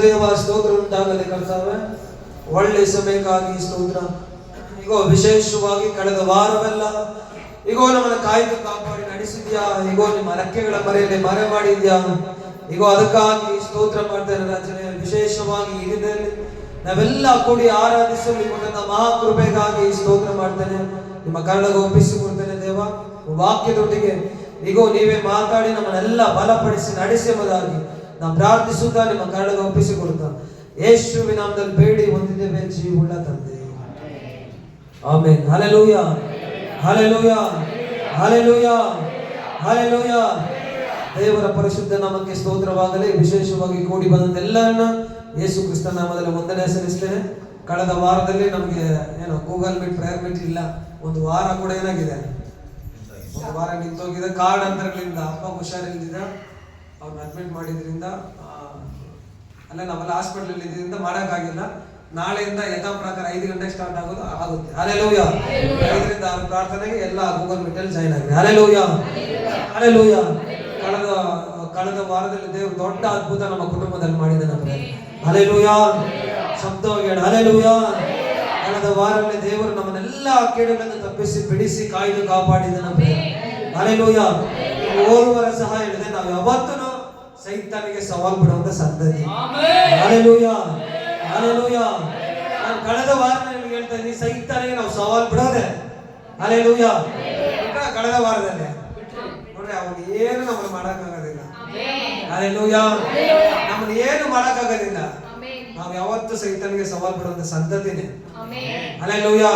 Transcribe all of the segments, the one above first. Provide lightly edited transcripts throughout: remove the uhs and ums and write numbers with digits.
ದೇವ ಸ್ತೋತ್ರ ಉಂಟಾಗಲಿ ಕರ್ತಾವೆ. ಒಳ್ಳೆ ಸಮಯಕ್ಕಾಗಿ ಸ್ತೋತ್ರ. ಈಗ ವಿಶೇಷವಾಗಿ ಕಳೆದ ವಾರವೆಲ್ಲ ಈಗ ನಮ್ಮನ್ನು ಕಾಯ್ದು ಕಾಪಾಡಿ ನಡೆಸಿದ್ಯಾ. ಈಗ ನಿಮ್ಮ ರೆಕ್ಕೆಗಳ ಮರೆಯಲ್ಲಿ ಮರೆ ಮಾಡಿದ್ಯಾ. ಈಗ ಅದಕ್ಕಾಗಿ ಸ್ತೋತ್ರ ಮಾಡ್ತೇನೆ ರಾಜನೇ. ವಿಶೇಷವಾಗಿ ಈ ದಿನದಲ್ಲಿ ನಾವೆಲ್ಲ ಕೂಡಿ ಆರಾಧಿಸಲು ಕೊಟ್ಟಂತ ಮಹಾಕೃಪೆಗಾಗಿ ಸ್ತೋತ್ರ ಮಾಡ್ತೇನೆ. ನಿಮ್ಮ ಕರುಣೆಗೆ ಒಪ್ಪಿಸಿಕೊಡ್ತೇನೆ ದೇವ. ವಾಕ್ಯದೊಟ್ಟಿಗೆ ಈಗ ನೀವೇ ಮಾತಾಡಿ ನಮ್ಮನ್ನೆಲ್ಲ ಬಲಪಡಿಸಿ ನಡೆಸಿ ಎಂಬುದಾಗಿ ನಾವು ಪ್ರಾರ್ಥಿಸುತ್ತಾ ನಿಮ್ಮ ಕರುಣೆಗೆ ಒಪ್ಪಿಸಿಕೊಡ್ತಾ ಯೇಸುವಿನ ನಾಮದಲ್ಲಿ ಬೇಡಿ ಹೊಂದಿದ್ದೇವೆ ಜೀವವುಳ್ಳ ತಂದೆ. Amen. Hallelujah, hallelujah, hallelujah, hallelujah. ದೇವರ ಪರಿಶುದ್ಧ ನಾಮಕ್ಕೆ ಸ್ತೋತ್ರವಾಗಲಿ. ವಿಶೇಷವಾಗಿ ಕೂಡಿ ಬಂದಂತ ಎಲ್ಲರನ್ನ ಯೇಸು ಕ್ರಿಸ್ತ ನಾಮದಲ್ಲಿ ವಂದನೆ ಸಲ್ಲಿಸ್ತೇನೆ. ಕಳೆದ ವಾರದಲ್ಲಿ ನಮಗೆ ಏನು ಗೂಗಲ್ ಮೀಟ್ ಪ್ರೇಯರ್ ಮೀಟ್ ಇಲ್ಲ. ಒಂದು ವಾರ ಕೂಡ ಏನಾಗಿದೆ, ಒಂದು ವಾರ ನಿಂತೋಗಿದೆ. ಕಾರಣಾಂತರಗಳಿಂದ ಅಪ್ಪ ಹುಷಾರಿಲ್ದಿದ್ದ, ಅವ್ರನ್ನ ಅಡ್ಮಿಟ್ ಮಾಡಿದ್ರಿಂದ ಅಲ್ಲ ನಾವೆಲ್ಲ ಹಾಸ್ಪಿಟಲ್ ಇದರಿಂದ ಮಾಡೋಕ್ಕಾಗಿಲ್ಲ. ನಾಳೆಯಿಂದ ಯಥಾ ಪ್ರಕಾರ 5 ಗಂಟೆಗೆ ಸ್ಟಾರ್ಟ್ ಆಗುತ್ತೆ. ಹಲ್ಲೆಲೂಯಾ. 5 ರಿಂದ 6 ಪ್ರಾರ್ಥನೆಗೆ ಎಲ್ಲ ಗೂಗಲ್ ಮೀಟ್ ಅಲ್ಲಿ ಜಾಯ್ನ್ ಆಗಿದೆ. Hallelujah, hallelujah. ಕಳೆದ ವಾರದಲ್ಲಿ ದೇವರು ದೊಡ್ಡ ಅದ್ಭುತ ನಮ್ಮ ಕುಟುಂಬದಲ್ಲಿ ಮಾಡಿದ್ದಾನೆ. ಹಲ್ಲೆಲೂಯಾ. ಶಬ್ದವಾಗಿ ಹೇಳಿ ಹಲ್ಲೆಲೂಯಾ. ಕಳೆದ ವಾರದಲ್ಲಿ ದೇವರು ನಮ್ಮನ್ನೆಲ್ಲ ಕೇಡುಗಳನ್ನು ತಪ್ಪಿಸಿ ಬಿಡಿಸಿ ಕಾಯ್ದು ಕಾಪಾಡಿದ್ದಾನೆ. ಹಲ್ಲೆಲೂಯಾ. ಓರ್ವರ ಸಹಾಯ ಇಲ್ಲದೆ ನಾವು ಯಾವತ್ತೂ ಸೈತಾನಿಗೆ ಸವಾಲ್ ಬಿಡುವಂತ ಸಂತತಿ. Hallelujah, hallelujah. ನಾನು ಕಳೆದ ವಾರ ನಿಮಗೆ ಹೇಳ್ತಾ ಇದ್ದೀನಿ, ಸೈತಾನಿಗೆ ನಾವು ಸವಾಲ್ ಬಿಡೋದೆ. ಹಲ್ಲೆಲೂಯಾ. ಕಳೆದ ವಾರದಲ್ಲಿ ನೋಡ್ರಿ ಅವನು ಏನು ನಮ್ಮನ್ನು ಮಾಡಕ್ಕಾಗೋದಿಲ್ಲ. ಹಲ್ಲೆಲೂಯಾ. ನಮ್ಮನ್ನು ಏನು ಮಾಡಕ್ಕಾಗೋದಿಲ್ಲ. ನಾವು ಯಾವತ್ತು ಸೈತಾನಿಗೆ ಸವಾಲ್ ಬಿಡುವಂತ ಸಂತತಿನೇ. ಹಲ್ಲೆಲೂಯಾ.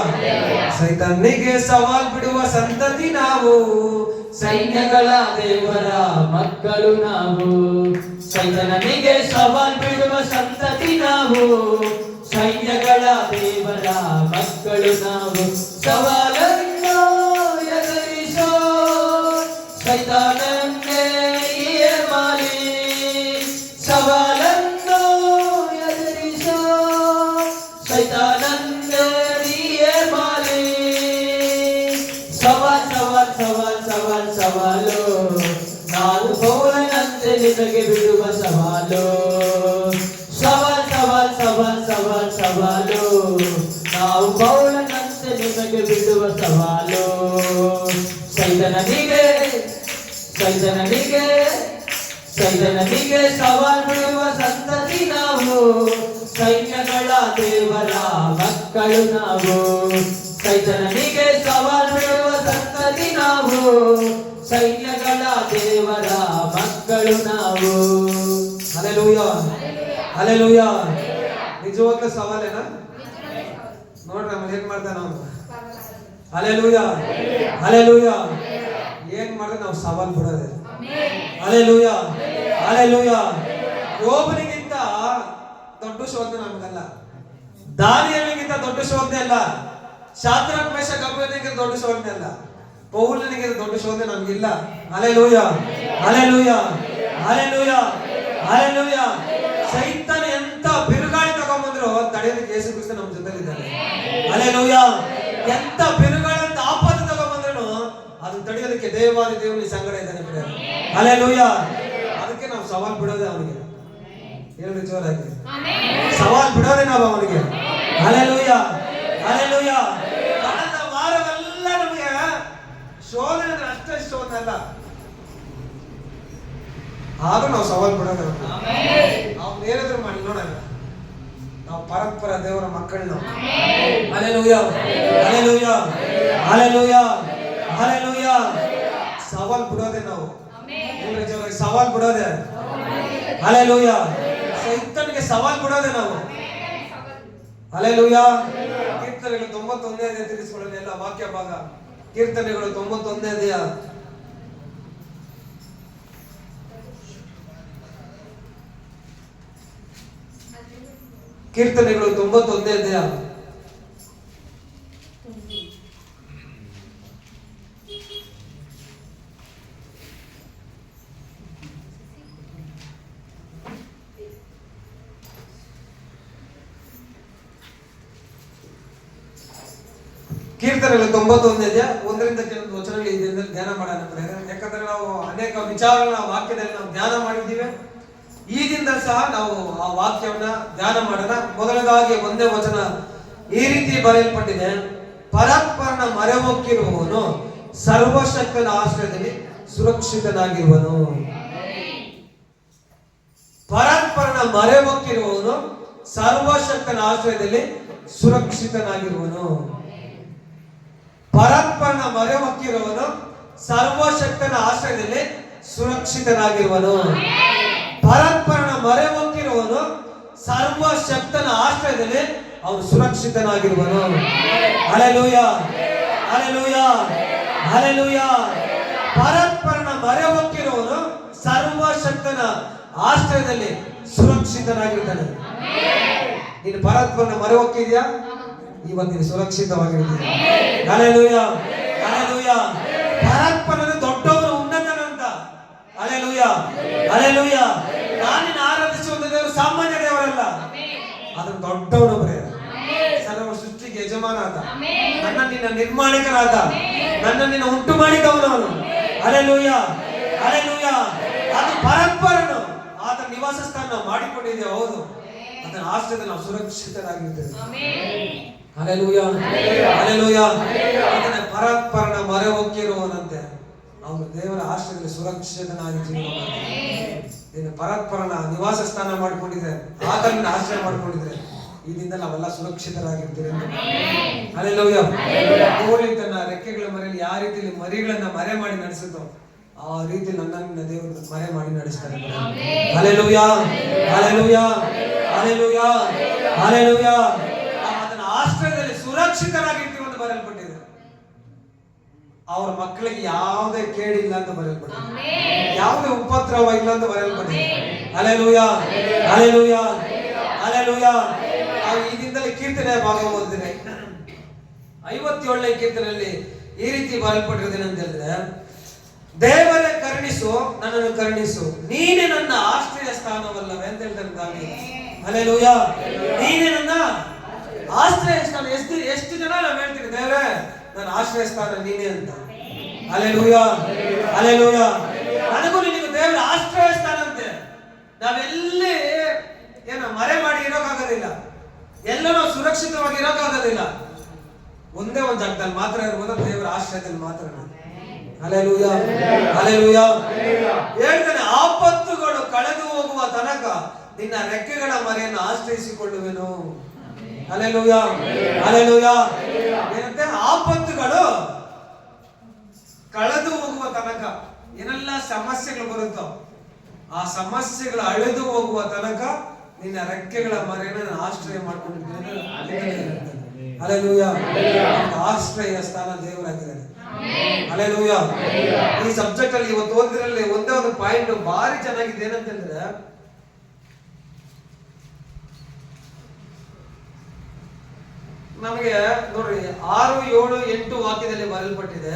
ಸೈತಾನಿಗೆ ಸವಾಲ್ ಬಿಡುವ ಸಂತತಿ ನಾವು, ಸೈನ್ಯಗಳ ದೇವರ ಮಕ್ಕಳು ನಾವು. ಸೈತಾನನಿಗೆ ಸವಾಲ್ ಬಿಡುವ ಸಂತತಿ ನಾವು, ಸೈನ್ಯಗಳ ದೇವರ ಮಕ್ಕಳು ನಾವು. ಸವಾಲನ್ನು ಎದುರಿಸೋ ಸೈತಾನನ್ನೇ ಮಾರಿ, ಸವಾಲನ್ನು ಎದುರಿಸೋ ಸೈತಾನನ್ನೇ ಮಾರಿ. ಸವಾಲ್ ಸವಾಲ್ ಸವಾಲ್ ಸವಾಲ್ ಸವಾಲು, ನಾನು ಪೌಲನಂತೆ ನಿಮಗೆ ಬಿಡುವ ಸವಾಲು. ಸವಾಲ್ ಸವಾಲ್ ಸವಾಲ್ ಸವಾಲ್ ಸವಾಲು, ನಾವು ಪೌಲನಂತೆ ನಿಮಗೆ ಬಿಡುವ ಸವಾಲು. ಸೈತಾನನಿಗೆ ಸೈತಾನನಿಗೆ ಸೈತಾನನಿಗೆ ಸವಾಲ್ ಬಿಡುವ ಸಂತತಿ ನಾವು, ಸೈನ್ಯಗಳ ದೇವರ ಮಕ್ಕಳು ನಾವು. ಸೈತಾನನಿಗೆ ಸವಾಲ್ ಬಿಡುವ ಸಂತತಿ ನಾವು, ಸೈನ್ಯಗಳ ದೇವರ ಮಕ್ಕಳು ನಾವು. Hallelujah, hallelujah. ನಿಜವಾಗ್ಲೂ ಸವಾಲೇನಾ? ನೋಡ್ರಿ ನಮ್ಮಲ್ಲಿ ಏನ್ ಮಾಡ್ತಾನ ಅವನು. Hallelujah, hallelujah. ಏನ್ ಮಾಡಿದ್ರೆ ನಾವು ಸವಾಲ್ ಬಿಡೋದೆ. Hallelujah, hallelujah. ಯೋಬನಿಗಿಂತ ದೊಡ್ಡ ಶೋಧನೆ ನಮಗಲ್ಲ. ದಾನಿಯೇಲನಿಗಿಂತ ದೊಡ್ಡ ಶೋಧನೆ ಅಲ್ಲ. ಶಾದ್ರಕ್ ಮೇಷಕ್ ಅಬೇದ್ನೆಗೋಗೆ ದೊಡ್ಡ ಶೋಧನೆ ಅಲ್ಲ. ಪೌಲನಿಗೆ ದೊಡ್ಡ ಶೋಧನೆ ನಮಗಿಲ್ಲ. Hallelujah, hallelujah, hallelujah, hallelujah. ಸೈತಾನ ಎಂತ ಬಿರುಗಾಳಿ ತಗೊಂಡ್ಬಂದ್ರು ತಡೆಯೋದಕ್ಕೆ ಯೇಸು ಕ್ರಿಸ್ತ ನಮ್ಮ ಜೊತೆಲಿದ್ದಾನೆ. ಹಲ್ಲೆಲೂಯಾ. ಎಂತ ಬಿರುಗಾಳಿ ಆಪತ್ತು ತಗೊಂಡ್ಬಂದ್ರು ಅದು ತಡೆಯೋದಕ್ಕೆ ದೇವಾದಿ ದೇವನ ಸಂಗಡ ಇದ್ದಾನೆ. ಹಲ್ಲೆಲೂಯಾ. ಅದಕ್ಕೆ ನಾವು ಸವಾಲ್ ಬಿಡೋದೆ ಅವನಿಗೆ. ಹೇಳಿ ಜೋರಾಗಿ, ಸವಾಲ್ ಬಿಡೋದೆ ನಾವು ಅವನಿಗೆ. Hallelujah, hallelujah. ಕಳೆದ ವಾರವೆಲ್ಲ ನಮಗೆ ಶೋಧನೆ ಅಷ್ಟೇ ಶೋಧನೆ ಅಲ್ಲ, ಆಗ ನಾವು ಸವಾಲ್ ಬಿಡೋದು. ನಾವು ಏನಾದ್ರು ಮಾಡಿ ನೋಡೋಣ, ನಾವು ಪರಸ್ಪರ ದೇವರ ಮಕ್ಕಳು ನಾವು. Hallelujah, hallelujah, hallelujah, hallelujah. ಸವಾಲ್ ಬಿಡೋದೆ ನಾವು. ಸವಾಲ್ ಬಿಡೋದೆ. ಹಲ್ಲೆಲೂಯಾ. ಸೈತಾನಿಗೆ ಸವಾಲ್ ಬಿಡೋದೆ ನಾವು. ಹಲ್ಲೆಲೂಯಾ. ಕೀರ್ತನೆಗಳು 91ನೇ ತಿಳಿಸಿಕೊಳ್ಳಲು ಎಲ್ಲ ವಾಕ್ಯ ಭಾಗ. ಕೀರ್ತನೆಗಳು 91ನೇ ಕೀರ್ತನೆಗಳು 91ನೇ ಕೀರ್ತನೆಗಳು 91ನೇ 1ರಿಂದ ಕೆಲವೊಂದು ವಚನಗಳು ಧ್ಯಾನ ಮಾಡೋಣ. ಯಾಕಂದ್ರೆ ನಾವು ಅನೇಕ ವಿಚಾರಗಳನ್ನ ವಾಕ್ಯದಲ್ಲಿ ನಾವು ಧ್ಯಾನ ಮಾಡಿದ್ದೀವಿ. ಈ ದಿನದ ಸಹ ನಾವು ಆ ವಾಕ್ಯವನ್ನ ಧ್ಯಾನ ಮಾಡೋಣ. ಮೊದಲದಾಗಿ ಒಂದೇ ವಚನ ಈ ರೀತಿ ಬರೆಯಲ್ಪಟ್ಟಿದೆ, ಪರಾತ್ಪರನ ಮರೆಮೊಕ್ಕಿರುವವನು ಸರ್ವಶಕ್ತನ ಆಶ್ರಯದಲ್ಲಿ ಸುರಕ್ಷಿತನಾಗಿರುವನು. ಪರಾತ್ಪರನ ಮರೆಮೊಕ್ಕಿರುವವನು ಸರ್ವಶಕ್ತನ ಆಶ್ರಯದಲ್ಲಿ ಸುರಕ್ಷಿತನಾಗಿರುವನು. ಪರಾತ್ಪರನ ಮರೆಮೊಕ್ಕಿರುವವನು ಸರ್ವಶಕ್ತನ ಆಶ್ರಯದಲ್ಲಿ ಸುರಕ್ಷಿತನಾಗಿರುವನು. ಪರಾತ್ಪರನ ಮರೆಮೊಕ್ಕಿರುವವನು ಸರ್ವಶಕ್ತನ ಆಶ್ರಯದಲ್ಲಿ ಅವನು ಸುರಕ್ಷಿತನಾಗಿರುವನು. Hallelujah, hallelujah, hallelujah. ಪರಾತ್ಪರನ ಮರೆಮೊಕ್ಕಿರುವವನು ಸರ್ವಶಕ್ತನ ಆಶ್ರಯದಲ್ಲಿ ಸುರಕ್ಷಿತನಾಗಿರ್ತಾನೆ. ನೀನು ಪರಾತ್ಪರನ ಮರೆಮೊಕ್ಕಿದ್ಯಾ? ಇವತ್ತು ನೀನು ಸುರಕ್ಷಿತವಾಗಿರ್ತೀಯ. Hallelujah, hallelujah. ಪರಾತ್ಪರನು ದೊಡ್ಡವನು, ಉನ್ನತನಂತ. Hallelujah, hallelujah. ನಾನಿನ ಆರಾಧಿಸುವಂತ ದೇವರು ಸಾಮಾನ್ಯ ದೇವರಲ್ಲ, ಅದನ್ನು ದೊಡ್ಡವನು ಬರೆಯ. ಸರ್ವ ಸೃಷ್ಟಿಗೆ ಯಜಮಾನಾದ, ನನ್ನ ನಿನ್ನ ನಿರ್ಮಾಣಿಕನಾದ, ನನ್ನ ನಿನ್ನ ಉಂಟು ಮಾಡಿದವನವನು. Hallelujah, hallelujah. ಅದು ಪರಾತ್ಪರನು. ಆತನ ನಿವಾಸ ಸ್ಥಾನ ಮಾಡಿಕೊಂಡಿದ್ದೇವೆ, ಹೌದು. ಅದನ್ನ ಆಶ್ರಯದಲ್ಲಿ ನಾವು ಸುರಕ್ಷಿತರಾಗಿರ್ತೇವೆ. Hallelujah, hallelujah. ಅದನ್ನ ಪರಾತ್ಪರನ ಮರೆಮೊಕ್ಕಿರುವವನಂತೆ ಅವನು ದೇವರ ಆಶ್ರಯದಲ್ಲಿ ಸುರಕ್ಷಿತನಾಗಿ ಜೀವನ ಮಾಡ್ತಾನೆ. ಪರಾತ್ಪರನ ನಿವಾಸ ಸ್ಥಾನ ಮಾಡಿಕೊಂಡಿದ್ರೆ, ಆತನ ಆಶ್ರಯ ಮಾಡಿಕೊಂಡಿದ್ರೆ ಈ ದಿನ ನಾವೆಲ್ಲ ಸುರಕ್ಷಿತರಾಗಿರ್ತೀವಿ. ಹಲ್ಲೆಲೂಯ. ಕೋಳಿ ತನ್ನ ರೆಕ್ಕೆಗಳ ಮರೆಯಲ್ಲಿ ಯಾವ ರೀತಿಯಲ್ಲಿ ಮರಿಗಳನ್ನ ಮರೆ ಮಾಡಿ ನಡೆಸುತ್ತೋ ಆ ರೀತಿ ನನ್ನ ದೇವರು ಮರೆ ಮಾಡಿ ನಡೆಸ್ತಾರೆ. Hallelujah, hallelujah, hallelujah, hallelujah. ಅದನ್ನ ಆಶ್ರಯದಲ್ಲಿ ಸುರಕ್ಷಿತರಾಗಿರ್ತೀವಿ ಅಂತ ಬರೆಯಲ್ಪಟ್ಟಿದೆ. ಅವರ ಮಕ್ಕಳಿಗೆ ಯಾವುದೇ ಕೇಡಿಲ್ಲ ಅಂತ ಬರೆಯಲ್ಪಟ್ಟಿದೆ, ಯಾವುದೇ ಉಪದ್ರವ ಇಲ್ಲ ಅಂತ ಬರೆಯಲ್ಪಟ್ಟಿದೆ. Hallelujah, hallelujah, hallelujah. ಈ ದಿನದಲ್ಲಿ ಕೀರ್ತನೆ ಭಾಗ ಓದಿದ್ರೆ 57ನೇ ಕೀರ್ತನೆಯಲ್ಲಿ ಈ ರೀತಿ ಬರೆಯಲ್ಪಟ್ಟಿರೋದೇನು ಅಂತ ಹೇಳಿದ್ರೆ, ದೇವರೇ ಕರುಣಿಸು, ನನ್ನನ್ನು ಕರುಣಿಸು, ನೀನೇ ನನ್ನ ಆಶ್ರಯ ಸ್ಥಾನವಲ್ಲವೇ ಅಂತ ಹೇಳ್ತಾರೆ ದಾವೀದ. ಹಲ್ಲೆಲೂಯ, ನೀನೇ ನನ್ನ ಆಶ್ರಯ ಸ್ಥಾನ. ಎಷ್ಟು ಜನ ನಾವು ಹೇಳ್ತೀವಿ ದೇವರೇ ನನ್ನ ಆಶ್ರಯ ಸ್ಥಾನ ನೀನೇ ಅಂತ. Hallelujah, hallelujah. ನನಗೂ ನಿನಗೂ ದೇವರ ಆಶ್ರಯ ಸ್ಥಾನ ಅಂತೆ. ನಾವೆಲ್ಲಿ ಏನೋ ಮರೆ ಮಾಡಿ ಇರೋಕ್ಕಾಗೋದಿಲ್ಲ, ಎಲ್ಲ ನಾವು ಸುರಕ್ಷಿತವಾಗಿ ಇರೋಕ್ಕಾಗೋದಿಲ್ಲ. ಒಂದೇ ಒಂದು ಜಾಗದಲ್ಲಿ ಮಾತ್ರ ಇರ್ಬೋದು, ದೇವರ ಆಶ್ರಯದಲ್ಲಿ ಮಾತ್ರ. Hallelujah, hallelujah. ಹೇಳ್ತಾನೆ, ಆಪತ್ತುಗಳು ಕಳೆದು ಹೋಗುವ ತನಕ ನಿನ್ನ ರೆಕ್ಕೆಗಳ ಮರೆಯನ್ನು ಆಶ್ರಯಿಸಿಕೊಳ್ಳುವೆನು. Hallelujah, hallelujah. ಏನಂತೆ? ಆಪತ್ತುಗಳು ಕಳೆದು ಹೋಗುವ ತನಕ, ಏನೆಲ್ಲ ಸಮಸ್ಯೆಗಳು ಬರುತ್ತೋ ಆ ಸಮಸ್ಯೆಗಳು ಅಳೆದು ಹೋಗುವ ತನಕ ನಿನ್ನ ರೆಕ್ಕೆಗಳ ಮರೆಯನ್ನು ಆಶ್ರಯ ಮಾಡ್ಕೊಂಡಿದ್ದೇನೆ. ಹಲ್ಲೆಲೂಯ. ಆಶ್ರಯ ಸ್ಥಾನ ದೇವರಾಗಿದ್ದಾನೆ. ಹಲ್ಲೆಲೂಯ. ಈ ಸಬ್ಜೆಕ್ಟ್ ಅಲ್ಲಿ ಇವತ್ತು ಓದಿದ್ರಲ್ಲಿ ಒಂದೇ ಒಂದು ಪಾಯಿಂಟ್ ಭಾರಿ ಚೆನ್ನಾಗಿದೆ. ಏನಂತಂದ್ರೆ, ನಮಗೆ ನೋಡ್ರಿ 6, 7, 8 ವಾಕ್ಯದಲ್ಲಿ ಬರೆಯಲ್ಪಟ್ಟಿದೆ,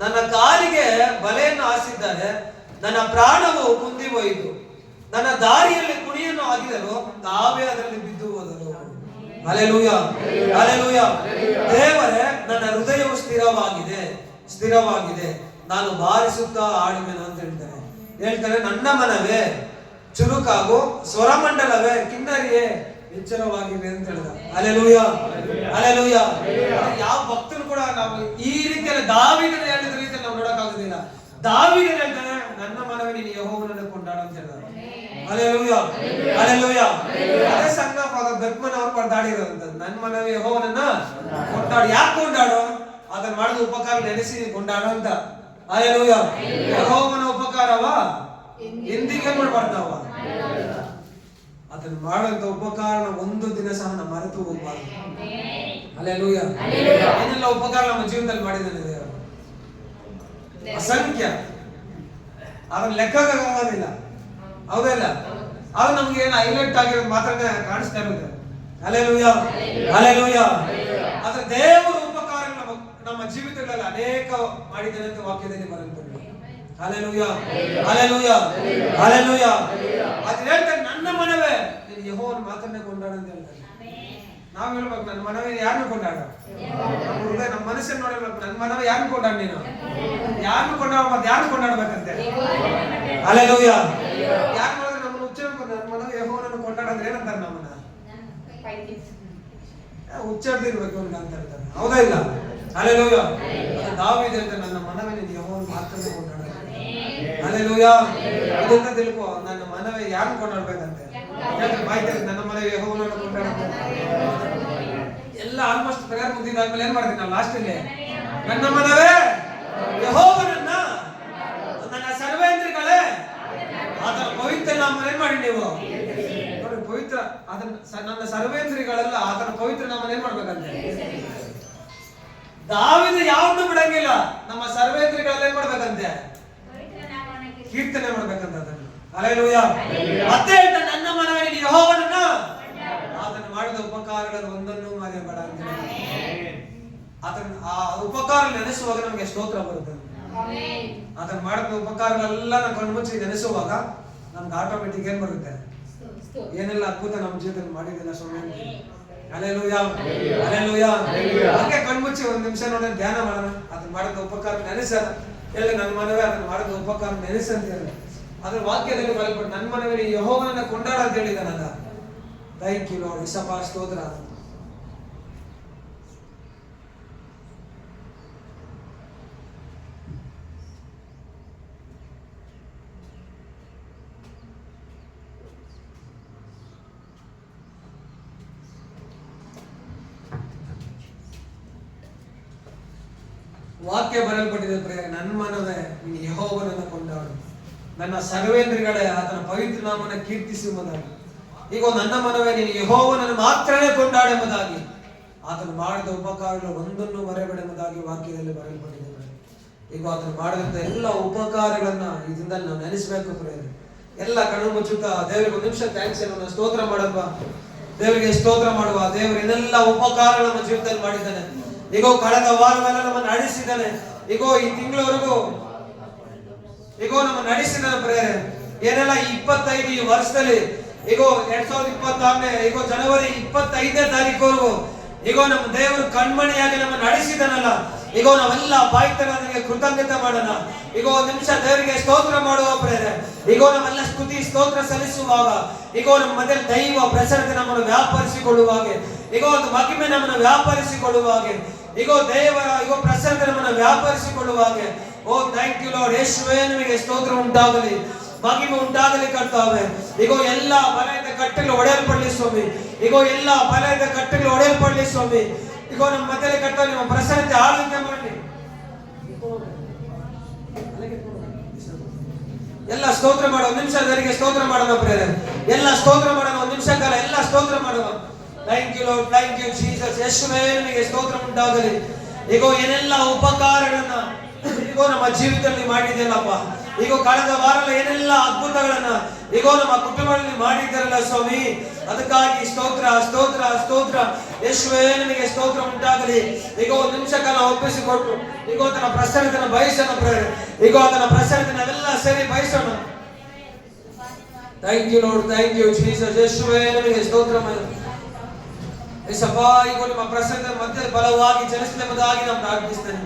ನನ್ನ ಕಾಲಿಗೆ ಬಲೆಯನ್ನು ಹಾಸಿದ್ದಾರೆ, ನನ್ನ ಪ್ರಾಣವು ಕುಂದಿ ಹೋಯಿತು, ನನ್ನ ದಾರಿಯಲ್ಲಿ ಕುಣಿಯನ್ನು ಆಗಿದರು, ತಾವೇ ಅದರಲ್ಲಿ ಬಿದ್ದು ಹೋದರು. Hallelujah, hallelujah. ದೇವರೇ ನನ್ನ ಹೃದಯವು ಸ್ಥಿರವಾಗಿದೆ, ಸ್ಥಿರವಾಗಿದೆ, ನಾನು ಬಾರಿಸುತ್ತಾ ಆಡುವೆನು ಅಂತ ಹೇಳ್ತಾರೆ. ನನ್ನ ಮನವೇ ಚುರುಕಾಗು, ಸ್ವರಮಂಡಲವೇ ಕಿನ್ನರಿಯೇ ಎಚ್ಚರವಾಗಿದೆ ಅಂತ ಹೇಳಿದ. Hallelujah, hallelujah. ಯಾವ ಭಕ್ತರು ಕೂಡ ನಾವು ಈ ರೀತಿಯಲ್ಲಿ ದಾವೀದನ ಹೇಳಿದ ರೀತಿಯಲ್ಲಿ ನಾವು ನೋಡಕ್ಕಾಗೋದಿಲ್ಲ. ದಾವೀದನ ಹೇಳ್ತಾನೆ, ನನ್ನ ಮನವೇ ನೀನು ಯೆಹೋವನನ್ನು ಕೊಂಡಾಡು ಅಂತ ಹೇಳಿದ. Hallelujah, hallelujah. ಅದೇ ಸಂಘ ಫಾದರ್ ಬೆಕ್ಮನ್ ಅವರು ಪರದಾಡಿರೋದಂತ, ನನ್ನ ಮನವೇ ಯೆಹೋವನನ್ನ ಕೊಂಡಾಡು. ಯಾಕೆ ಕೊಂಡಾಡು? ಅದನ್ನ ಮಾಡಿದ ಉಪಕಾರ ನೆನೆಸಿ ಕೊಂಡಾಡು ಅಂತ. ಹಲ್ಲೆಲೂಯ. ಯೆಹೋವನ ಉಪಕಾರವ ಎಂದಿಗೆ ಮಾಡ್ಬಾರ್ದವ. ಅದನ್ನ ಮಾಡುವಂತ ಉಪಕಾರ ಒಂದು ದಿನ ಸಹ ನಾವು ಮರೆತು ಹೋಗಬಾರ್ದು. ಹಲ್ಲೆಲೂಯ. ಏನೆಲ್ಲ ಉಪಕಾರ ನಮ್ಮ ಜೀವನದಲ್ಲಿ ಮಾಡಿದ್ದಾನೆ ದೇವರು, ಅಸಂಖ್ಯ. ಅದನ್ನ ಲೆಕ್ಕಕ್ಕಾಗೋದಿಲ್ಲ, ಹೌದಲ್ಲ? ಅದು ನಮ್ಗೆ ಏನು ಹೈಲೈಟ್ ಆಗಿರೋದು ಮಾತ್ರ ಕಾಣಿಸ್ತಾ ಇರುತ್ತೆ. Hallelujah, hallelujah. ಆದ್ರೆ ದೇವರ ಉಪಕಾರಗಳು ನಮ್ಮ ಜೀವಿತಗಳಲ್ಲಿ ಅನೇಕ ಮಾಡಿದ್ದಾನೆ ಅಂತ ವಾಕ್ಯದಲ್ಲಿ ಬರೆಯಲ್ಪಟ್ಟಿದೆ. Hallelujah, hallelujah, hallelujah. ಅದು ಹೇಳ್ತಾರೆ, ನನ್ನ ಮನವೇ ನೀನು ಯೆಹೋವನ ಮಾತನ್ನೇ ಕೊಂಡಾಡು ಅಂತ ಹೇಳ್ತಾರೆ. ನಾವ್ ಹೇಳ್ಬೇಕು, ನನ್ನ ಮನವೇ ಯಾರನ್ನು ಕೊಂಡಾಡ? ನಮ್ಮ ಹೃದಯ, ನಮ್ಮ ಮನಸ್ಸನ್ನು ನೋಡಿರ್ಬೇಕು. ನನ್ನ ಮನವೇ ಯಾರನ್ನು ಕೊಂಡಾಡ? ನೀನು ಯಾರನ್ನು ಕೊಂಡಾಡ? ಮತ್ತೆ ಯಾರನ್ನು ಕೊಂಡಾಡ್ಬೇಕಂತೆ? ಹಲ್ಲೆಲೂಯ. ಯಾರು ಮಾಡಿದ್ರೆ ನಮ್ಮನ್ನು ಉಚ್ಚರಿಸ್ಬೇಕು, ಏನಂತಾರೆ ನಮ್ಮನ್ನ ಹುಚ್ಚಾಡ್ದಿರ್ಬೇಕು ಅಂತ ಹೇಳ್ತಾರೆ, ಹೌದಾ ಇಲ್ಲ? ಹಲ್ಲೆಲೂಯಾ. ದಾವೀದ ಹೇಳ್ತಾನೆ, ನನ್ನ ಮನವೇ ನೀನು ಯೆಹೋವನ ಮಾತನ್ನೇ ಕೊಂಡಾಡು. ಹಲ್ಲೆಲೂಯಾ. ಇದನ್ನ ತಿಳ್ಕೊ, ನನ್ನ ಮನವೇ ಯಾರು ಕೊಂಡಾಡ್ಬೇಕಂತೆ? ಬಾಯ್ತಾರೆ ನನ್ನ ಮನವೇ ಯೆಹೋವನನ್ನು ಕೊಂಡಾಡುತ್ತೆ. ಎಲ್ಲ ಆಲ್ಮೋಸ್ಟ್ ಪ್ರೇಯರ್ ಮುಗಿದಾದ್ಮೇಲೆ ಏನ್ ಮಾಡ್ತೀನಿ ನಾವು ಲಾಸ್ಟ್ ಅಲ್ಲಿ? ನನ್ನ ಮನವೇ ಯೆಹೋವನನ್ನ, ನನ್ನ ಸರ್ವೇಂದ್ರಿಗಳೇ ಆತನ ಪವಿತ್ರ ನಾಮವನ್ನು ಏನ್ ಮಾಡಿ ನೀವು ನೋಡಿ, ಪವಿತ್ರ ಅದನ್ನ ನನ್ನ ಸರ್ವೇಂದ್ರಿಗಳೆಲ್ಲ ಆತನ ಪವಿತ್ರ ನಾಮವನ್ನು ಏನ್ ಮಾಡ್ಬೇಕಂತೆ? ದಾವೀದ ಯಾವನ್ನೂ ಬಿಡಂಗಿಲ್ಲ, ನಮ್ಮ ಸರ್ವೇಂದ್ರಿಗಳೆಲ್ಲ ಏನ್ ಮಾಡ್ಬೇಕಂತೆ? ಕೀರ್ತನೆ ಮಾಡ್ಬೇಕಂತ ಅದನ್ನು. ಹಲ್ಲೆಲೂಯಾ. ಮತ್ತೆ ಹೇಳ್ತಾನೆ, ನನ್ನ ಮನವೇ ನೀನು ಯೆಹೋವನನ್ನ, ಆತನು ಮಾಡಿದ ಉಪಕಾರಗಳನ್ನು ಒಂದನ್ನು ಮರೆಯಬೇಡ ಅಂತ. ಆತನ ಆ ಉಪಕಾರ ನೆನೆಸುವಾಗ ನಮಗೆ ಸ್ತೋತ್ರ ಬರುತ್ತೆ. ಆತನು ಮಾಡಿದ ಉಪಕಾರಗಳೆಲ್ಲ ನಾವು ಕಣ್ಮುಚ್ಚಿ ನೆನೆಸುವಾಗ ನಮ್ಗೆ ಆಟೋಮೆಟಿಕ್ ಏನ್ ಬರುತ್ತೆ? ಏನೆಲ್ಲ ಅದ್ಭುತ ನಮ್ಮ ಜೀವನದಲ್ಲಿ ಮಾಡಿದಿಲ್ಲ ಸ್ವಾಮಿ. Hallelujah, hallelujah. ಹಾಗೆ ಕಣ್ಮುಚ್ಚಿ ಒಂದ್ ನಿಮಿಷ ನೋಡಿ ಧ್ಯಾನ ಮಾಡೋಣ. ಅದನ್ನ ಮಾಡಿದ ಉಪಕಾರ ನೆನೆಸೋಣ. ಹೇಳಿ, ನನ್ನ ಮನವೇ ಅದನ್ನ ಮಾಡಿದ ಉಪಕಾರ ನೆನೆಸ ಅಂತ ಹೇಳಿ ಅದ್ರ ವಾಕ್ಯದಲ್ಲಿ ಬರಲ್ಪಟ್ಟು ನನ್ನ ಮನವೇ ಯೆಹೋವನನ್ನ ಕೊಂಡಾಡ ಅಂತ ಹೇಳಿದಾನಲ್ಲ. Thank you Lord. ಇಸಪ್ಪ ಸ್ತೋತ್ರ. ವಾಕ್ಯ ಬರಲ್ಪಟ್ಟಿದೆ ಪ್ರಿಯರೇ, ನನ್ನ ಮನವೇ ನೀನು ಯೆಹೋವನನ್ನ ಕೊಂಡಾಡು, ನನ್ನ ಸರ್ವೇಂದ್ರಿಗಳೇ ಆತನ ಪವಿತ್ರ ನಾಮವನ್ನು ಕೀರ್ತಿಸುವುದಾಗಿ. ಈಗ ನನ್ನ ಮನವೇ ನೀನು ಯೆಹೋವನನ್ನು ಮಾತ್ರನೇ ಕೊಂಡಾಡೆಂಬುದಾಗಿ, ಆತನು ಮಾಡಿದ ಉಪಕಾರಗಳು ಒಂದನ್ನು ಮರೆಯಬೇಡೆಂಬುದಾಗಿ ವಾಕ್ಯದಲ್ಲಿ ಬರೆಯಲ್ಪಟ್ಟಿದೆ. ಈಗ ಆತನು ಮಾಡಿದಂತ ಎಲ್ಲ ಉಪಕಾರಗಳನ್ನ ಈ ದಿನದಲ್ಲಿ ನಾವು ನೆನೆಸಬೇಕು ಪ್ರಿಯರೇ. ಎಲ್ಲ ಕಣ್ಣು ಮುಚ್ಚುತ್ತಾ ದೇವರಿಗೆ ಒಂದು ನಿಮಿಷ ಥ್ಯಾಂಕ್ಸ್ ಹೇಳೋಣ, ಸ್ತೋತ್ರ ಮಾಡುವ, ದೇವರಿಗೆ ಸ್ತೋತ್ರ ಮಾಡುವ. ದೇವರು ಏನೆಲ್ಲ ಉಪಕಾರ ನಮ್ಮ ಜೀವಿತದಲ್ಲಿ ಮಾಡಿದ್ದಾನೆ. ಈಗೋ ಕಳೆದ ವಾರವೆಲ್ಲ ನಮ್ಮನ್ನು ನಡೆಸಿದ್ದಾನೆ. ಈಗೋ ಈ ತಿಂಗಳವರೆಗೂ ಈಗೋ ನಮ್ಮ ನಡೆಸಿದ್ದಾನೆ ಪ್ರಿಯರೇ. ಏನೆಲ್ಲ 25 ಈ ವರ್ಷದಲ್ಲಿ ಈಗೋ 2026ನೇ ಈಗೋ ಜನವರಿ 25ನೇ ತಾರೀಕುವರೆಗೂ ಈಗೋ ನಮ್ಮ ದೇವರು ಕಣ್ಮಣಿಯಾಗಿ ನಮ್ಮ ನಡೆಸಿದನಲ್ಲ. ಈಗೋ ನಾವೆಲ್ಲ ಬಾಯ್ತನಕ್ಕೆ ಕೃತಜ್ಞತೆ ಮಾಡೋಣ. ಈಗೋ ಒಂದು ನಿಮಿಷ ದೇವರಿಗೆ ಸ್ತೋತ್ರ ಮಾಡುವ ಪ್ರೇರೆ. ಈಗೋ ನಮ್ಮೆಲ್ಲ ಸ್ತುತಿ ಸ್ತೋತ್ರ ಸಲ್ಲಿಸುವಾಗ ಈಗೋ ನಮ್ಮ ಮಧ್ಯದಲ್ಲಿ ದೈವ ಪ್ರಸನ್ನತೆ ನಮ್ಮನ್ನು ವ್ಯಾಪರಿಸಿಕೊಳ್ಳುವಾಗೆ, ಈಗೋ ಒಂದು ಮಹಿಮೆ ನಮ್ಮನ್ನು ವ್ಯಾಪರಿಸಿಕೊಳ್ಳುವಾಗೆ, ಈಗೋ ದೇವರ ಈಗೋ ಪ್ರಸನ್ನತೆ ನಮ್ಮನ್ನು ವ್ಯಾಪರಿಸಿಕೊಳ್ಳುವಾಗೆ. ಓ ಥ್ಯಾಂಕ್ ಯು ಲಾರ್ಡ್. ಯೇಸುವೇ ನಿಮಗೆ ಸ್ತೋತ್ರ ಉಂಟಾಗಲಿ, ಮಹಿಮೆ ಉಂಟಾಗಲಿ ಕರ್ತಾವೆ. ಈಗೋ ಎಲ್ಲ ಬಲಯದ ಕಟ್ಟೆಗಳು ಒಡೆಯಲ್ಪಡಲಿ ಸ್ವಾಮಿ. ಈಗೋ ಎಲ್ಲ ಬಲಯದ ಕಟ್ಟೆಗಳು ಒಡೆಯಲ್ಪಡಲಿ ಸ್ವಾಮಿ. ಈಗೋ ನಮ್ಮ ಮಧ್ಯದಲ್ಲಿ ಕರ್ತಾವೆ, ನಿಮ್ಮ ಪ್ರಸನ್ನತೆ ಆಳ್ವಿಕೆ ಮಾಡಿ. ಎಲ್ಲ ಸ್ತೋತ್ರ ಮಾಡುವ ಒಂದು ನಿಮಿಷ ದೇವರಿಗೆ ಸ್ತೋತ್ರ ಮಾಡೋಣ ಪ್ರೇರೆ. ಎಲ್ಲ ಸ್ತೋತ್ರ ಮಾಡೋಣ ಒಂದು ನಿಮಿಷ ಕಾಲ, ಎಲ್ಲ ಸ್ತೋತ್ರ ಮಾಡುವ. Thank you Lord, thank you Jesus. ಯೇಸುವೇ ನಿಮಗೆ ಸ್ತೋತ್ರ ಉಂಟಾಗಲಿ. ಈಗೋ ಏನೆಲ್ಲ ಉಪಕಾರಗಳನ್ನ ಈಗೋ ನಮ್ಮ ಜೀವಿತದಲ್ಲಿ ಮಾಡಿದೆಯಲ್ಲಪ್ಪ. ಈಗೋ ಕಳೆದ ವಾರ ಏನೆಲ್ಲ ಅದ್ಭುತಗಳನ್ನ ಈಗೋ ನಮ್ಮ ಕುಟುಂಬದಲ್ಲಿ ಮಾಡಿದ್ದಾರಲ್ಲ ಸ್ವಾಮಿ, ಅದಕ್ಕಾಗಿ ಸ್ತೋತ್ರ ಸ್ತೋತ್ರ ಸ್ತೋತ್ರ. ಯೇಸುವೇ ನಿಮಗೆ ಸ್ತೋತ್ರ ಉಂಟಾಗಲಿ. ಈಗೋ ಒಂದು ನಿಮಿಷ ಕಾಲ ಒಪ್ಪಿಸಿಕೊಟ್ಟು ಈಗೋ ತನ್ನ ಪ್ರಸನ್ನತೆಯನ್ನು ಬಯಸೋಣ ಪ್ರೇರೆ. ಈಗೋ ತನ್ನ ಪ್ರಸನ್ನತೆ ನಾವೆಲ್ಲ ಸೇರಿ ಬಯಸೋಣ. Thank you Lord, thank you Jesus. ಯೇಸುವೇ ನಿಮಗೆ ಸ್ತೋತ್ರ. ಯೇಸಪ್ಪ, ಈಗೋ ನಿಮ್ಮ ಪ್ರಸನ್ನತೆ ಮಧ್ಯೆ ಬಲವಾಗಿ ಚಲಿಸಲೆಂಬುದಾಗಿ ನಾನು ಪ್ರಾರ್ಥಿಸ್ತೇನೆ.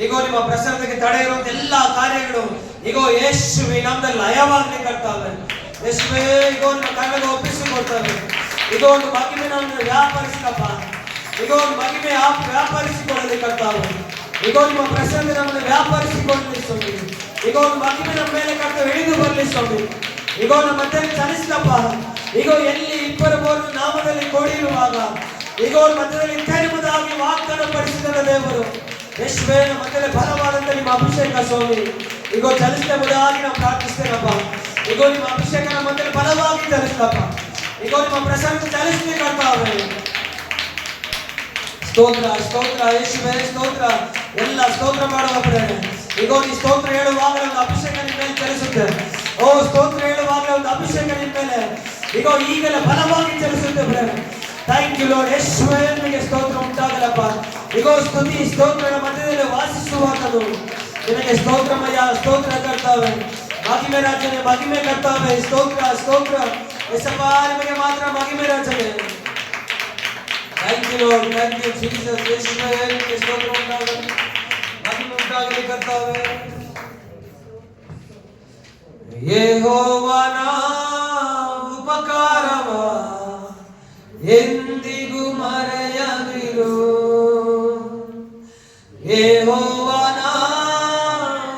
ಈಗೋ ನಿಮ್ಮ ಪ್ರಸನ್ನತೆಗೆ ತಡೆ ಇರುವಂತ ಎಲ್ಲಾ ಕಾರ್ಯಗಳು ಈಗೋ ಯೇಸುವಿನ ನಾಮದಲ್ಲಿ ಲಯವಾಗಲಿ ಕರ್ತಾವೆ. ಯೇಸುವೇ ಈಗೋ ನಿಮ್ಮ ಕೈಗೆ ಒಪ್ಪಿಸಿಕೊಡ್ತಾರೆ. ಈಗೋ ಒಂದು ಮಹಿಮೆ ನಮ್ಮನ್ನು ವ್ಯಾಪರಿಸಿದಪ್ಪ. ಈಗೋ ಒಂದು ಮಹಿಮೆ ವ್ಯಾಪರಿಸಿಕೊಳ್ಳಲಿ ಕರ್ತಾವೆ. ಈಗೋ ನಿಮ್ಮ ಪ್ರಸನ್ನತೆ ನಮ್ಮನ್ನು ವ್ಯಾಪರಿಸಿಕೊಳ್ಳಲಿ ಸ್ವಾಮಿ. ಈಗೋ ಒಂದು ಮಹಿಮೆ ನಮ್ಮ ಮೇಲೆ ಕರ್ತವ್ಯ ಇಳಿದು ಬರಲಿ ಸ್ವಾಮಿ. ಈಗೋ ನಮ್ಮ ಮಧ್ಯದಲ್ಲಿ ಚಲಿಸಿದಪ್ಪ. ಈಗೋ ಎಲ್ಲಿ 2-3 ನಾಮದಲ್ಲಿ ಕೂಡಿರುವಾಗ ಈಗೋ ಮಧ್ಯದಲ್ಲಿ ಎಂಬುದಾಗಿ ವಾಗ್ದಾನ ಪಡಿಸಿದ ದೇವರು. ಯೇಸುವೇ ನಮ್ಮ ಮಧ್ಯದಲ್ಲಿ ಬಲವಾದಂತ ನಿಮ್ಮ ಅಭಿಷೇಕ ಸ್ವಾಮಿ ಈಗೋ ಚಲಿಸಲೆಂಬುದಾಗಿ ನಾವು ಪ್ರಾರ್ಥಿಸ್ತೇನಪ್ಪ. ಈಗೋ ನಿಮ್ಮ ಅಭಿಷೇಕ ನಮ್ಮ ಮಧ್ಯದಲ್ಲಿ ಬಲವಾಗಿ ಚಲಿಸ್ತಪ್ಪ. ಈಗೋ ನಿಮ್ಮ ಪ್ರಸನ್ನ ಚಲಿಸಲಿ ಕರ್ತಾವೆ. ಸ್ತೋತ್ರ ಸ್ತೋತ್ರ ಯೇಸುವೇ ಸ್ತೋತ್ರ. ಎಲ್ಲ ಸ್ತೋತ್ರ ಮಾಡುವ ಪ್ರೇರಣೆ. ಈಗೋ ಈ ಸ್ತೋತ್ರ ಹೇಳುವಾಗ ಒಂದು ಅಭಿಷೇಕ ನಿಮ್ಮ ಮೇಲೆ ಚಲಿಸುತ್ತೆ. ಓ ಸ್ತೋತ್ರ ಹೇಳುವಾಗ ಒಂದು ಅಭಿಷೇಕ ನಿಮ್ಮ ಮೇಲೆ ಈಗೋ ಈಗಲೇ ಬಲವಾಗಿ ಚಲಿಸುತ್ತೆ ಪ್ರೇರಣೆ. Thank you Lord. ಯೇಸುವೇ ನಿಮಗೆ ಸ್ತೋತ್ರ ಉಂಟಾಗಲಪ್ಪ. ಈಗೋ ಸ್ತುತಿ ಸ್ತೋತ್ರಗಳ ಮಧ್ಯದಲ್ಲಿ ವಾಸಿಸುವಾಗಲು ನಿನಗೆ ಸ್ತೋತ್ರಮಯ. ಸ್ತೋತ್ರ ಕರ್ತಾವೆ. ಮಹಿಮೆ ರಾಜನೇ, ಮಹಿಮೆ ಕರ್ತಾವೆ. ಸ್ತೋತ್ರ ಸ್ತೋತ್ರ. ಯೇಸಪ್ಪ ನಿಮಗೆ ಮಾತ್ರ ಮಹಿಮೆ ರಾಜನೇ. Thank you Lord, thank you Jesus. ಯೇಸುವೇ ನಿಮಗೆ ಸ್ತೋತ್ರ ಉಂಟಾಗಲಿ, ಮಹಿಮೆ ಉಂಟಾಗಲಿ ಕರ್ತಾವೆ. ಯೆಹೋವನ ಉಪಕಾರವ ಎಂದಿಗೂ ಮರೆಯದಿರು. ಯೆಹೋವನ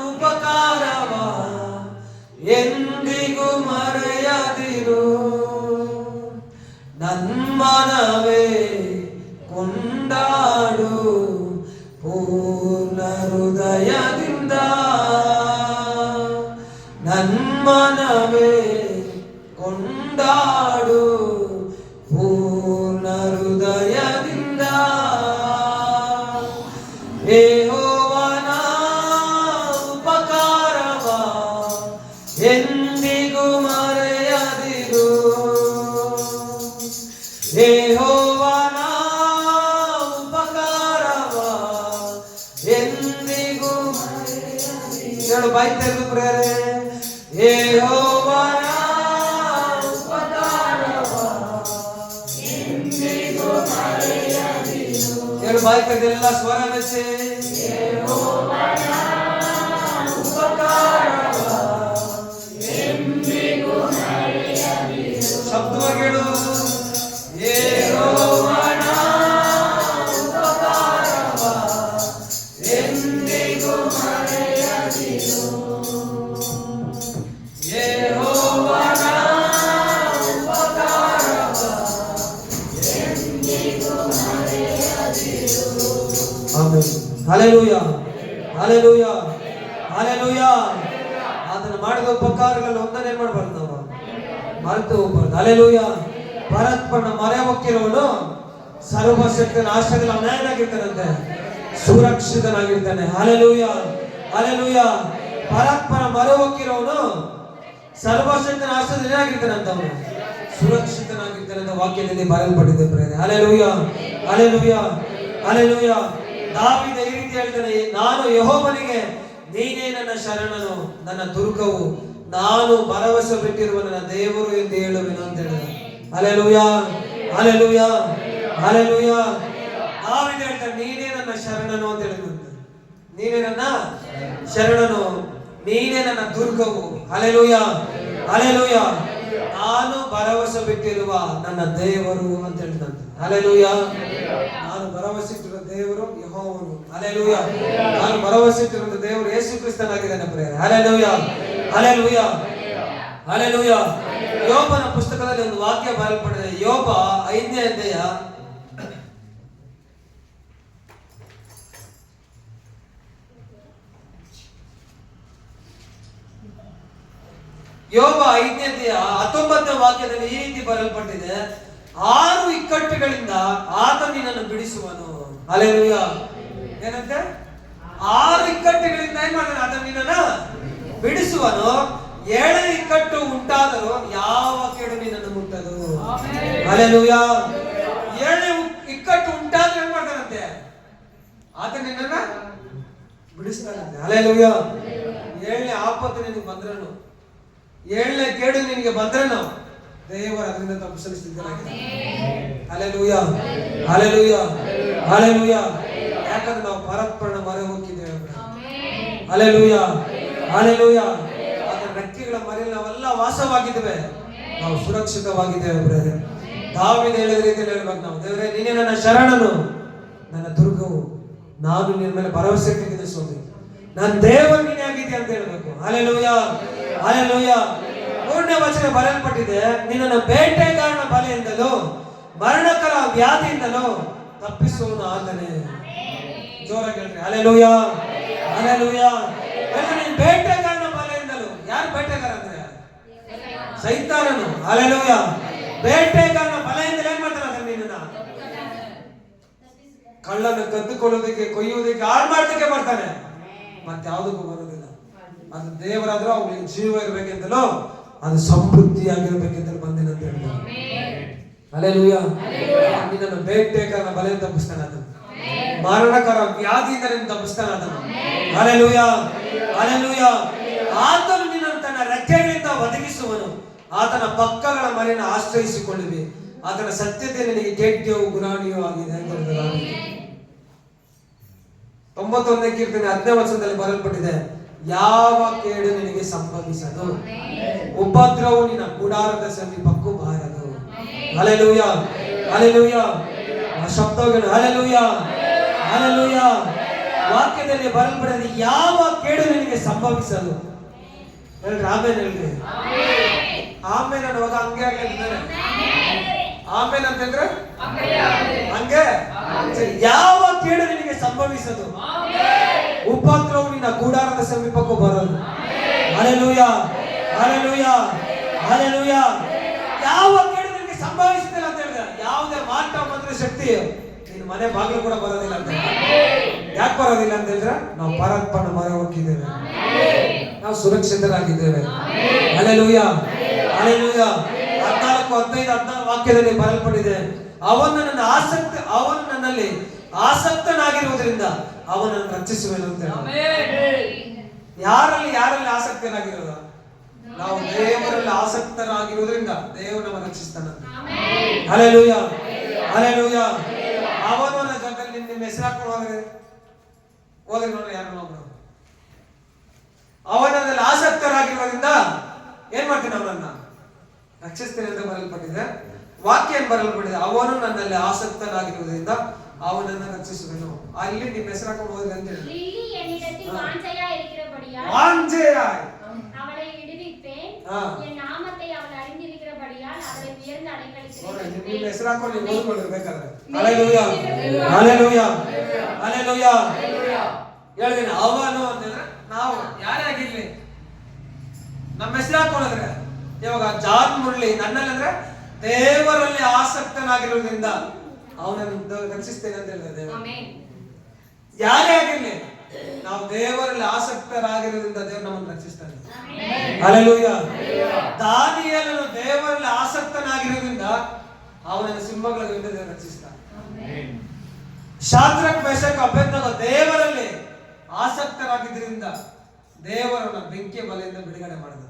ಉಪಕಾರವ ಎಂದಿಗೂ ಮರೆಯದಿರು. ನನ್ಮನವೇ ಕೊಂಡಾಡು ಪೂರ್ಣ ಹೃದಯದಿಂದ. ನನ್ಮನವೇ ಕೊಂಡಾಡು ಪೂರ್ಣ ಹೃದಯದಿಂದ. ಯೆಹೋವನ ಉಪಕಾರವ ಎಂದಿಗೂ ಮರೆಯದಿರು. ಯೆಹೋವನ ಉಪಕಾರವ ಎಂದಿಗೂ ಮರೆಯದಿರು. ಹೇಳು ಬಾಯಿ ತೆರೆದು ಪ್ರೇರೆ. ಯೆಹೋವನ ಉಪಕಾರವ ಎಂದಿಗೂ ಮರೆಯದಿರು. ಹೇಳು ಬಾಯಿ ತೆರೆದು ಎಲ್ಲ ಸ್ವರ ಬೆಚ್ಚೆ. ಯೆಹೋವನ ಉಪಕಾರವ ಎಂದಿಗೂ ಮರೆಯದಿರು. ಶಬ್ದವಾಗಿ ಹೇಳು. ಯೆಹೋವನ ಉಪಕಾರವ ಎಂದಿಗೂ ಮರೆಯದಿರು. ಯೆಹೋವನ ಉಪಕಾರವ ಎಂದಿಗೂ ಮರೆಯದಿರು. ಆಮೆನ್. Hallelujah, hallelujah, hallelujah. ಆತನ ಮಾಡಿದ ಉಪಕಾರಗಳನ್ನು ಒಂದನ್ನೇ ಮಾಡಬಾರ್ದು ನಾವು, ಮರೆತು ಹೋಗ್ಬಾರ್ದು. ಹಲ್ಲೆಲೂಯಾ. ಪರಸ್ಪರ ಮರೆ ಹೊಕ್ಕಿರುವನು ಸರ್ವಶಕ್ತನ ಆಶ್ರಯದಲ್ಲಿ ಅನಾಯನಾಗಿರ್ತಾನಂತೆ, ಸುರಕ್ಷಿತನಾಗಿರ್ತಾನೆ. Hallelujah, hallelujah. ಪರಸ್ಪರ ಮರೆ ಹೊಕ್ಕಿರುವನು ಸರ್ವಶಕ್ತನ ಆಶ್ರಯದಲ್ಲಿ ಏನಾಗಿರ್ತಾನಂತ, ಅವನು ಸುರಕ್ಷಿತನಾಗಿರ್ತಾನೆ ಅಂತ ವಾಕ್ಯದಲ್ಲಿ ಬರೆಯಲ್ಪಟ್ಟಿದೆ ಪ್ರೇರೆ. Hallelujah, hallelujah, hallelujah. ದಾವೀದ ಈ ರೀತಿ ಹೇಳ್ತಾನೆ, ನಾನು ಯೆಹೋವನಿಗೆ ನೀನೇ ನನ್ನ ಶರಣನು, ನನ್ನ ದುರ್ಗವು, ನಾನು ಭರವಸೆ ಬಿಟ್ಟಿರುವ ನನ್ನ ದೇವರು ಎಂದು ಹೇಳುವೆನು ಅಂತ ಹೇಳಿದ. Hallelujah, hallelujah, hallelujah. ದಾವೀದ ಹೇಳ್ತಾನೆ, ನೀನೇ ನನ್ನ ಶರಣನು ಅಂತ ಹೇಳಿದಂತೆ. ನೀನೇ ನನ್ನ ಶರಣನು, ನೀನೇ ನನ್ನ ದುರ್ಗವು. Hallelujah, hallelujah. ನಾನು ಭರವಸೆ ಬಿಟ್ಟಿರುವ ನನ್ನ ದೇವರು ಅಂತ ಹೇಳಿದಂತೆ. ಹಲ್ಲೆಲೂಯಾ. ನಾನು ಭರವಸೆ ಇಟ್ಟಿರುವ ದೇವರು ಯೆಹೋವನು. ಹಲ್ಲೆಲೂಯಾ. ನಾನು ಭರವಸೆ ಇಟ್ಟಿರುವ ದೇವರು ಯೇಸು ಕ್ರಿಸ್ತನಾಗಿದ್ದಾನೆ ಪ್ರೇರೆ. Hallelujah, hallelujah, hallelujah. ಯೋಬನ ಪುಸ್ತಕದಲ್ಲಿ ಒಂದು ವಾಕ್ಯ ಬರೆಯಲ್ಪಟ್ಟಿದೆ. ಯೋಬ 5ನೇ ಅಧ್ಯಾಯ 19ನೇ ವಾಕ್ಯದಲ್ಲಿ ಈ ರೀತಿ ಬರೆಯಲ್ಪಟ್ಟಿದೆ, 6 ಇಕ್ಕಟ್ಟುಗಳಿಂದ ಆತ ನಿನ್ನನ್ನು ಬಿಡಿಸುವನು. ಹಲ್ಲೆಲೂಯಾ. ಏನಂತೆ? 6 ಇಕ್ಕಟ್ಟುಗಳಿಂದ ಏನ್ ಮಾಡ್ತಾನೆ? ಆತ ನಿನ್ನನ್ನು ಬಿಡಿಸುವನು. 7 ಇಕ್ಕಟ್ಟು ಉಂಟಾದರೂ ಯಾವ ಕೇಡು ನಿನ್ನನ್ನು ಮುಟ್ಟದು. ಹಲ್ಲೆಲೂಯಾ. 7 ಇಕ್ಕಟ್ಟು ಉಂಟಾದ್ರೂ ಏನ್ ಮಾಡ್ತಾನಂತೆ? ಆತ ನಿನ್ನನ್ನು ಬಿಡಿಸ್ತಾನಂತೆ. ಹಲ್ಲೆಲೂಯಾ. 7ನೇ ಆಪತ್ತು ನಿನಗೆ ಬಂದ್ರನು, 7ನೇ ಕೇಡು ನಿನಗೆ ಬಂದ್ರನು ದೇವರು ಅದರಿಂದ ತಪ್ಪಿಸಲು ಸಿದ್ಧನಾಗಿದ್ದಾನೆ. Hallelujah, hallelujah, hallelujah. ಯಾಕಂದ್ರೆ ನಾವು ಪರಸ್ಪರ ಮೊರೆ ಹೋಗಿದ್ದೇವೆ. Hallelujah, hallelujah. ಅದರ ರೆಕ್ಕೆಗಳ ಮರೆಯಲ್ಲಿ ನಾವೆಲ್ಲ ವಾಸವಾಗಿದ್ದೇವೆ, ನಾವು ಸುರಕ್ಷಿತವಾಗಿದ್ದೇವೆ ಬ್ರದರ್. ದಾವೀದ ಹೇಳಿದ ರೀತಿಯಲ್ಲಿ ಹೇಳ್ಬೇಕು ನಾವು, ದೇವರೇ ನೀನೇ ನನ್ನ ಶರಣನು, ನನ್ನ ದುರ್ಗವು, ನಾನು ನಿನ್ನ ಮೇಲೆ ಭರವಸೆ ಇಟ್ಟಿದ್ದೆ ಸ್ವಾಮಿ, ನನ್ನ ದೇವರು ನೀನೇ ಆಗಿದ್ದೆ ಅಂತ ಹೇಳ್ಬೇಕು. Hallelujah, hallelujah. 3ನೇ ವಚನ ಬರೆಯಲ್ಪಟ್ಟಿದೆ, ನಿನ್ನನ್ನು ಬೇಟೆಗಾರನ ಬಲೆಯಿಂದಲೂ ಮರಣಕರ ವ್ಯಾಧಿಯಿಂದಲೂ ತಪ್ಪಿಸುವನು ಆತನೇ. ಜೋರಾಗಿ ಹೇಳ್ರಿ ಹಲ್ಲೆಲೂಯಾ, ಹಲ್ಲೆಲೂಯಾ. ಬೇಟೆಗಾರನ ಬಲೆಯಿಂದಲೂ, ಯಾರು ಬೇಟೆಗಾರ ಅಂದ್ರೆ ಸೈತಾನನು. ಹಲ್ಲೆಲೂಯಾ. ಬೇಟೆಗಾರನ ಬಲೆಯಿಂದಲೇ ಏನ್ ಮಾಡ್ತಾನೆ? ಅದನ್ನ ನಿನ್ನ ಕಳ್ಳನ್ನು ಕದ್ದುಕೊಳ್ಳೋದಕ್ಕೆ, ಕೊಯ್ಯುವುದಕ್ಕೆ, ಹಾಳು ಮಾಡೋದಕ್ಕೆ ಬರ್ತಾನೆ, ಮತ್ತೆ ಯಾವುದಕ್ಕೂ ಬರೋದಿಲ್ಲ. ಅದು ದೇವರಾದ್ರೂ ಅವ್ರಿಗೆ ಜೀವ ಇರ್ಬೇಕೆಂತಲೋ, ಅದು ಸಮೃದ್ಧಿಯಾಗಿರ್ಬೇಕೆಂತಲೂ ಬಂದಿನ ಅಂತ ಹೇಳ್ತಾರೆ. ಹಲ್ಲೆಲೂಯಾ. ನಿನ್ನನ್ನು ಬೇಟೆಗಾರನ ಬಲೆಯಿಂದ ತಪ್ಪಿಸ್ತಾನೆ ಅದನ್ನು, ಮರಣಕರ ವ್ಯಾಧಿಯಿಂದ ನಿನ್ನ ತಪ್ಪಿಸ್ತಾನೆ ಅದನ್ನು. Hallelujah, hallelujah. ಆತನು ನಿನ್ನನ್ನು ತನ್ನ ರೆಕ್ಕೆಗಳಿಂದ ಒದಗಿಸುವನು, ಆತನ ಪಕ್ಕಗಳ ಮನೆಯನ್ನು ಆಶ್ರಯಿಸಿಕೊಳ್ಳುವೆ, ಆತನ ಸತ್ಯತೆ ನಿನಗೆ ಗೆಡ್ಡೆಯೂ ಗುರಾಣಿಯೂ ಆಗಿದೆ ಅಂತ ಹೇಳ್ತಾರೆ. 91ನೇ ಕೀರ್ತನೆ 10ನೇ ವಚನದಲ್ಲಿ ಬರೆಯಲ್ಪಟ್ಟಿದೆ, ಯಾವ ಕೇಡು ನಿನಗೆ ಸಂಭವಿಸದು, ಉಪದ್ರವವು ನಿನ್ನ ಗುಡಾರದ ಸಮೀಪಕ್ಕೂ ಬಾರದು. ಹಲ್ಲೆಲೂಯಾ. ಹಲ್ಲೆಲೂಯ. ಆ ಶಬ್ದಗಳು ಹಲ್ಲೆಲೂಯ ಹಲ್ಲೆಲೂಯ. ವಾಕ್ಯದಲ್ಲಿ ಬರಲ್ಪಡದೆ ಯಾವ ಕೇಡು ನಿನಗೆ ಸಂಭವಿಸಲು. ಹೇಳ್ರಿ ಆಮೇಲೆ ಹೇಳ್ರಿ ಆಮೇಲೆ ಅನ್ನುವಾಗ ಹಂಗೆ ಆಗ್ಲಿದ್ದಾರೆ. ಆಮೇಲೆ ಅಂತ ಹೇಳಿದ್ರೆ ಹಂಗೆ ಯಾವ ಕೇಡು ನಿನಗೆ ಸಂಭವಿಸದು. ಉಪದ್ರವವು ನಿನ್ನ ಕೂಡಾರದ ಸಮೀಪಕ್ಕೂ ಬರಲು. Hallelujah hallelujah hallelujah. ಯಾವ ಕೇಡು ನಿನಗೆ ಸಂಭವಿಸುತ್ತಿಲ್ಲ ಅಂತ ಹೇಳಿದ್ರೆ ಯಾವುದೇ ಮಾಟ ಮಂತ್ರ ಶಕ್ತಿ ನಿನ್ನ ಮನೆ ಬಾಗಿಲು ಕೂಡ ಬರೋದಿಲ್ಲ ಅಂತ. ಯಾಕೆ ಬರೋದಿಲ್ಲ ಅಂತ ಹೇಳಿದ್ರೆ ನಾವು ಪರಾತ್ಮನ ಮೊರೆ ಹೋಗಿದ್ದೇವೆ, ನಾವು ಸುರಕ್ಷಿತರಾಗಿದ್ದೇವೆ. Hallelujah hallelujah. 14:15-16 ವಾಕ್ಯದಲ್ಲಿ ಬರೆಯಲ್ಪಟ್ಟಿದೆ, ಅವನು ನನ್ನಲ್ಲಿ ಆಸಕ್ತನಾಗಿರುವುದರಿಂದ ಅವನನ್ನು ರಕ್ಷಿಸುವೆನು ಅಂತ. ಯಾರಲ್ಲಿ ಆಸಕ್ತನಾಗಿರೋದು? ನಾವು ದೇವರಲ್ಲಿ ಆಸಕ್ತರಾಗಿರುವುದರಿಂದ ದೇವರು ನಮ್ಮ ರಕ್ಷಿಸ್ತಾನಂತೆ. Hallelujah hallelujah. ಅವನು ನನ್ನ ಜೊತೆಯಲ್ಲಿ ನಿಮ್ಮ ಹೆಸರು ಹಾಕೊಂಡು ಹೋದ್ರೆ ನೋಡಿ ಯಾರು ಅವನಲ್ಲಿ ಆಸಕ್ತರಾಗಿರುವುದರಿಂದ ಏನ್ ಮಾಡ್ತೀನಿ, ಅವನನ್ನ ರಕ್ಷಿಸ್ತೇನೆ ಅಂತ ಬರೆಯಲ್ಪಟ್ಟಿದೆ. ವಾಕ್ಯ ಏನ್ ಬರೆಯಲ್ಪಟ್ಟಿದೆ, ಅವನು ನನ್ನಲ್ಲಿ ಆಸಕ್ತನಾಗಿರುವುದರಿಂದ ಅವನನ್ನ ರಕ್ಷಿಸುವೆನು. ಅಲ್ಲಿ ನಿಮ್ಮ ಹೆಸರು ಹಾಕೊಂಡು ಹೋದ್ರೆ ಅಂತ ಹೇಳಿ வாஞ்சையாய் அவளை விடுவிப்பேன், என் நாமத்தை அவள் அறிந்திருக்கிறபடியால் அவளை உயர்ந்த அடைக்கலத்தில் ನಿಮ್ಮ ಹೆಸರು ಹಾಕೊಂಡು ನೀವು ಓದಿಕೊಳ್ಳಬೇಕಾದ್ರೆ. Hallelujah hallelujah hallelujah. ಹೇಳ್ತೀನಿ ಅವನು ಅಂತಂದ್ರೆ ನಾವು ಯಾರೇ ಆಗಿರ್ಲಿ ನಮ್ಮ ಹೆಸರು ಹಾಕೊಂಡ್ರೆ ಇವಾಗ ಜಾನ್ ಮುರಳಿ ನನ್ನಲ್ಲಿ ಅಂದ್ರೆ ದೇವರಲ್ಲಿ ಆಸಕ್ತನಾಗಿರುವುದರಿಂದ ಅವನನ್ನು ರಕ್ಷಿಸ್ತೇನೆ ಅಂತ ಹೇಳಿದೆ. ಯಾರೇ ಆಗಿರ್ಲಿ ನಾವು ದೇವರಲ್ಲಿ ಆಸಕ್ತರಾಗಿರುವುದರಿಂದ ದೇವರು ನಮ್ಮನ್ನು ರಕ್ಷಿಸ್ತಾನೆ. ಹಲ್ಲೆಲೂಯ. ದಾನಿಯೇಲನು ದೇವರಲ್ಲಿ ಆಸಕ್ತನಾಗಿರುವುದರಿಂದ ಅವನನ್ನು ಸಿಂಹಗಳ ವಿರುದ್ಧ ದೇವರು ರಕ್ಷಿಸ್ತಾನೆ. ಶಾದ್ರಕ್ ಮೇಷಕ್ ಅಬೇದ್ನೆಗೋ ದೇವರಲ್ಲಿ ಆಸಕ್ತರಾಗಿದ್ದರಿಂದ ದೇವರನ್ನ ಬೆಂಕಿಯ ಬಲೆಯಿಂದ ಬಿಡುಗಡೆ ಮಾಡಿದ.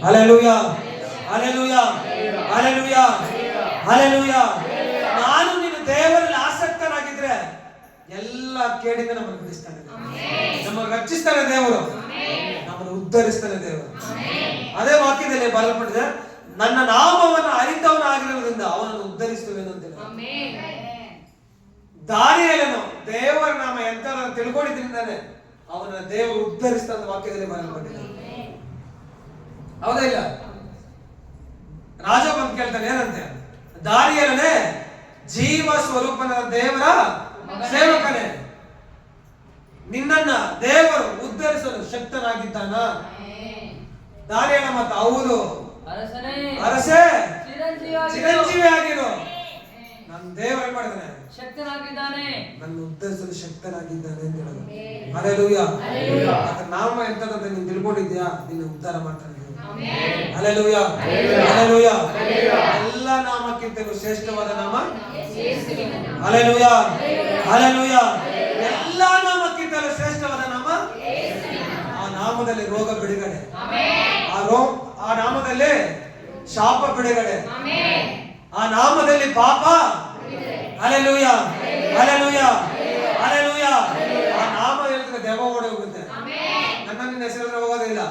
Hallelujah hallelujah hallelujah hallelujah. ನಾನು ನೀನು ದೇವರಲ್ಲಿ ಆಸಕ್ತರಾಗಿದ್ರೆ ಎಲ್ಲ ಕೇಡಿಂದ ನಮ್ಮನ್ನು ಬಿಡಿಸ್ತಾನೆ, ನಮ್ಮನ್ನು ರಕ್ಷಿಸ್ತಾನೆ ದೇವರು, ನಮ್ಮನ್ನು ಉದ್ಧರಿಸ್ತಾನೆ ದೇವರು. ಅದೇ ವಾಕ್ಯದಲ್ಲಿ ಬರೆಯಲ್ಪಟ್ಟಿದೆ, ನನ್ನ ನಾಮವನ್ನು ಅರಿತವನಾಗಿರುವುದರಿಂದ ಅವನನ್ನು ಉದ್ಧರಿಸುವೆನು ಅಂತ. ದಾನಿಯೇಲನು ದೇವರ ನಾಮ ಎಂತ ತಿಳ್ಕೊಂಡಿದ್ರಿಂದಾನೆ ಅವನ ದೇವರು ಉದ್ಧರಿಸ್ತಾನೆ ವಾಕ್ಯದಲ್ಲಿ ಬರೆಯಲ್ಪಟ್ಟಿದೆ. ಹೌದಾ ಇಲ್ಲ? ರಾಜ ಬಂದು ಕೇಳ್ತಾನೆ ಏನಂತೆ, ದಾನಿಯೇಲನೇ ಜೀವ ಸ್ವರೂಪನ ದೇವರ ಸೇವಕನೇ, ನಿನ್ನನ್ನ ದೇವರು ಉದ್ಧರಿಸಲು ಶಕ್ತನಾಗಿದ್ದಾನ? ದಾನಿಯೇಲ ಮತ ಹೌದು ಅರಸೇ ಚಿರಂಜೀವಿ ಆಗಿರು, ನನ್ನ ದೇವರು ಮಾಡಿದಾನೆ ಶಕ್ತನಾಗಿದ್ದಾನೆ, ನನ್ನ ಉದ್ಧರಿಸಲು ಶಕ್ತನಾಗಿದ್ದಾನೆ ಅಂತ ಹೇಳೋದು. ಹಲ್ಲೆಲೂಯ. ಆತ ನಾಮ ಎಂತದಂತ ನೀನು ತಿಳ್ಕೊಂಡಿದ್ಯಾ, ನಿನ್ನ ಉದ್ಧಾರ ಮಾಡ್ತಾನೆ. Hallelujah hallelujah. ಎಲ್ಲ ನಾಮಕ್ಕಿಂತಲೂ ಶ್ರೇಷ್ಠವಾದ ನಾಮ ಹಲ್ಲೆಲೂಯ ಹಲ್ಲೆಲೂಯ. ಎಲ್ಲ ನಾಮಕ್ಕಿಂತಲೂ ಶ್ರೇಷ್ಠವಾದ ನಾಮ. ಆ ನಾಮದಲ್ಲಿ ರೋಗ ಬಿಡುಗಡೆ, ಆ ನಾಮದಲ್ಲಿ ಶಾಪ ಬಿಡುಗಡೆ, ಆ ನಾಮದಲ್ಲಿ ಪಾಪ. Hallelujah hallelujah hallelujah. ಆ ನಾಮ ಹೇಳಿದ್ರೆ ದೆವ್ವ ಓಡಿ ಹೋಗುತ್ತೆ. ನನ್ನ ನಿನ್ನ ಹೆಸರು ಹೋಗೋದಿಲ್ಲ.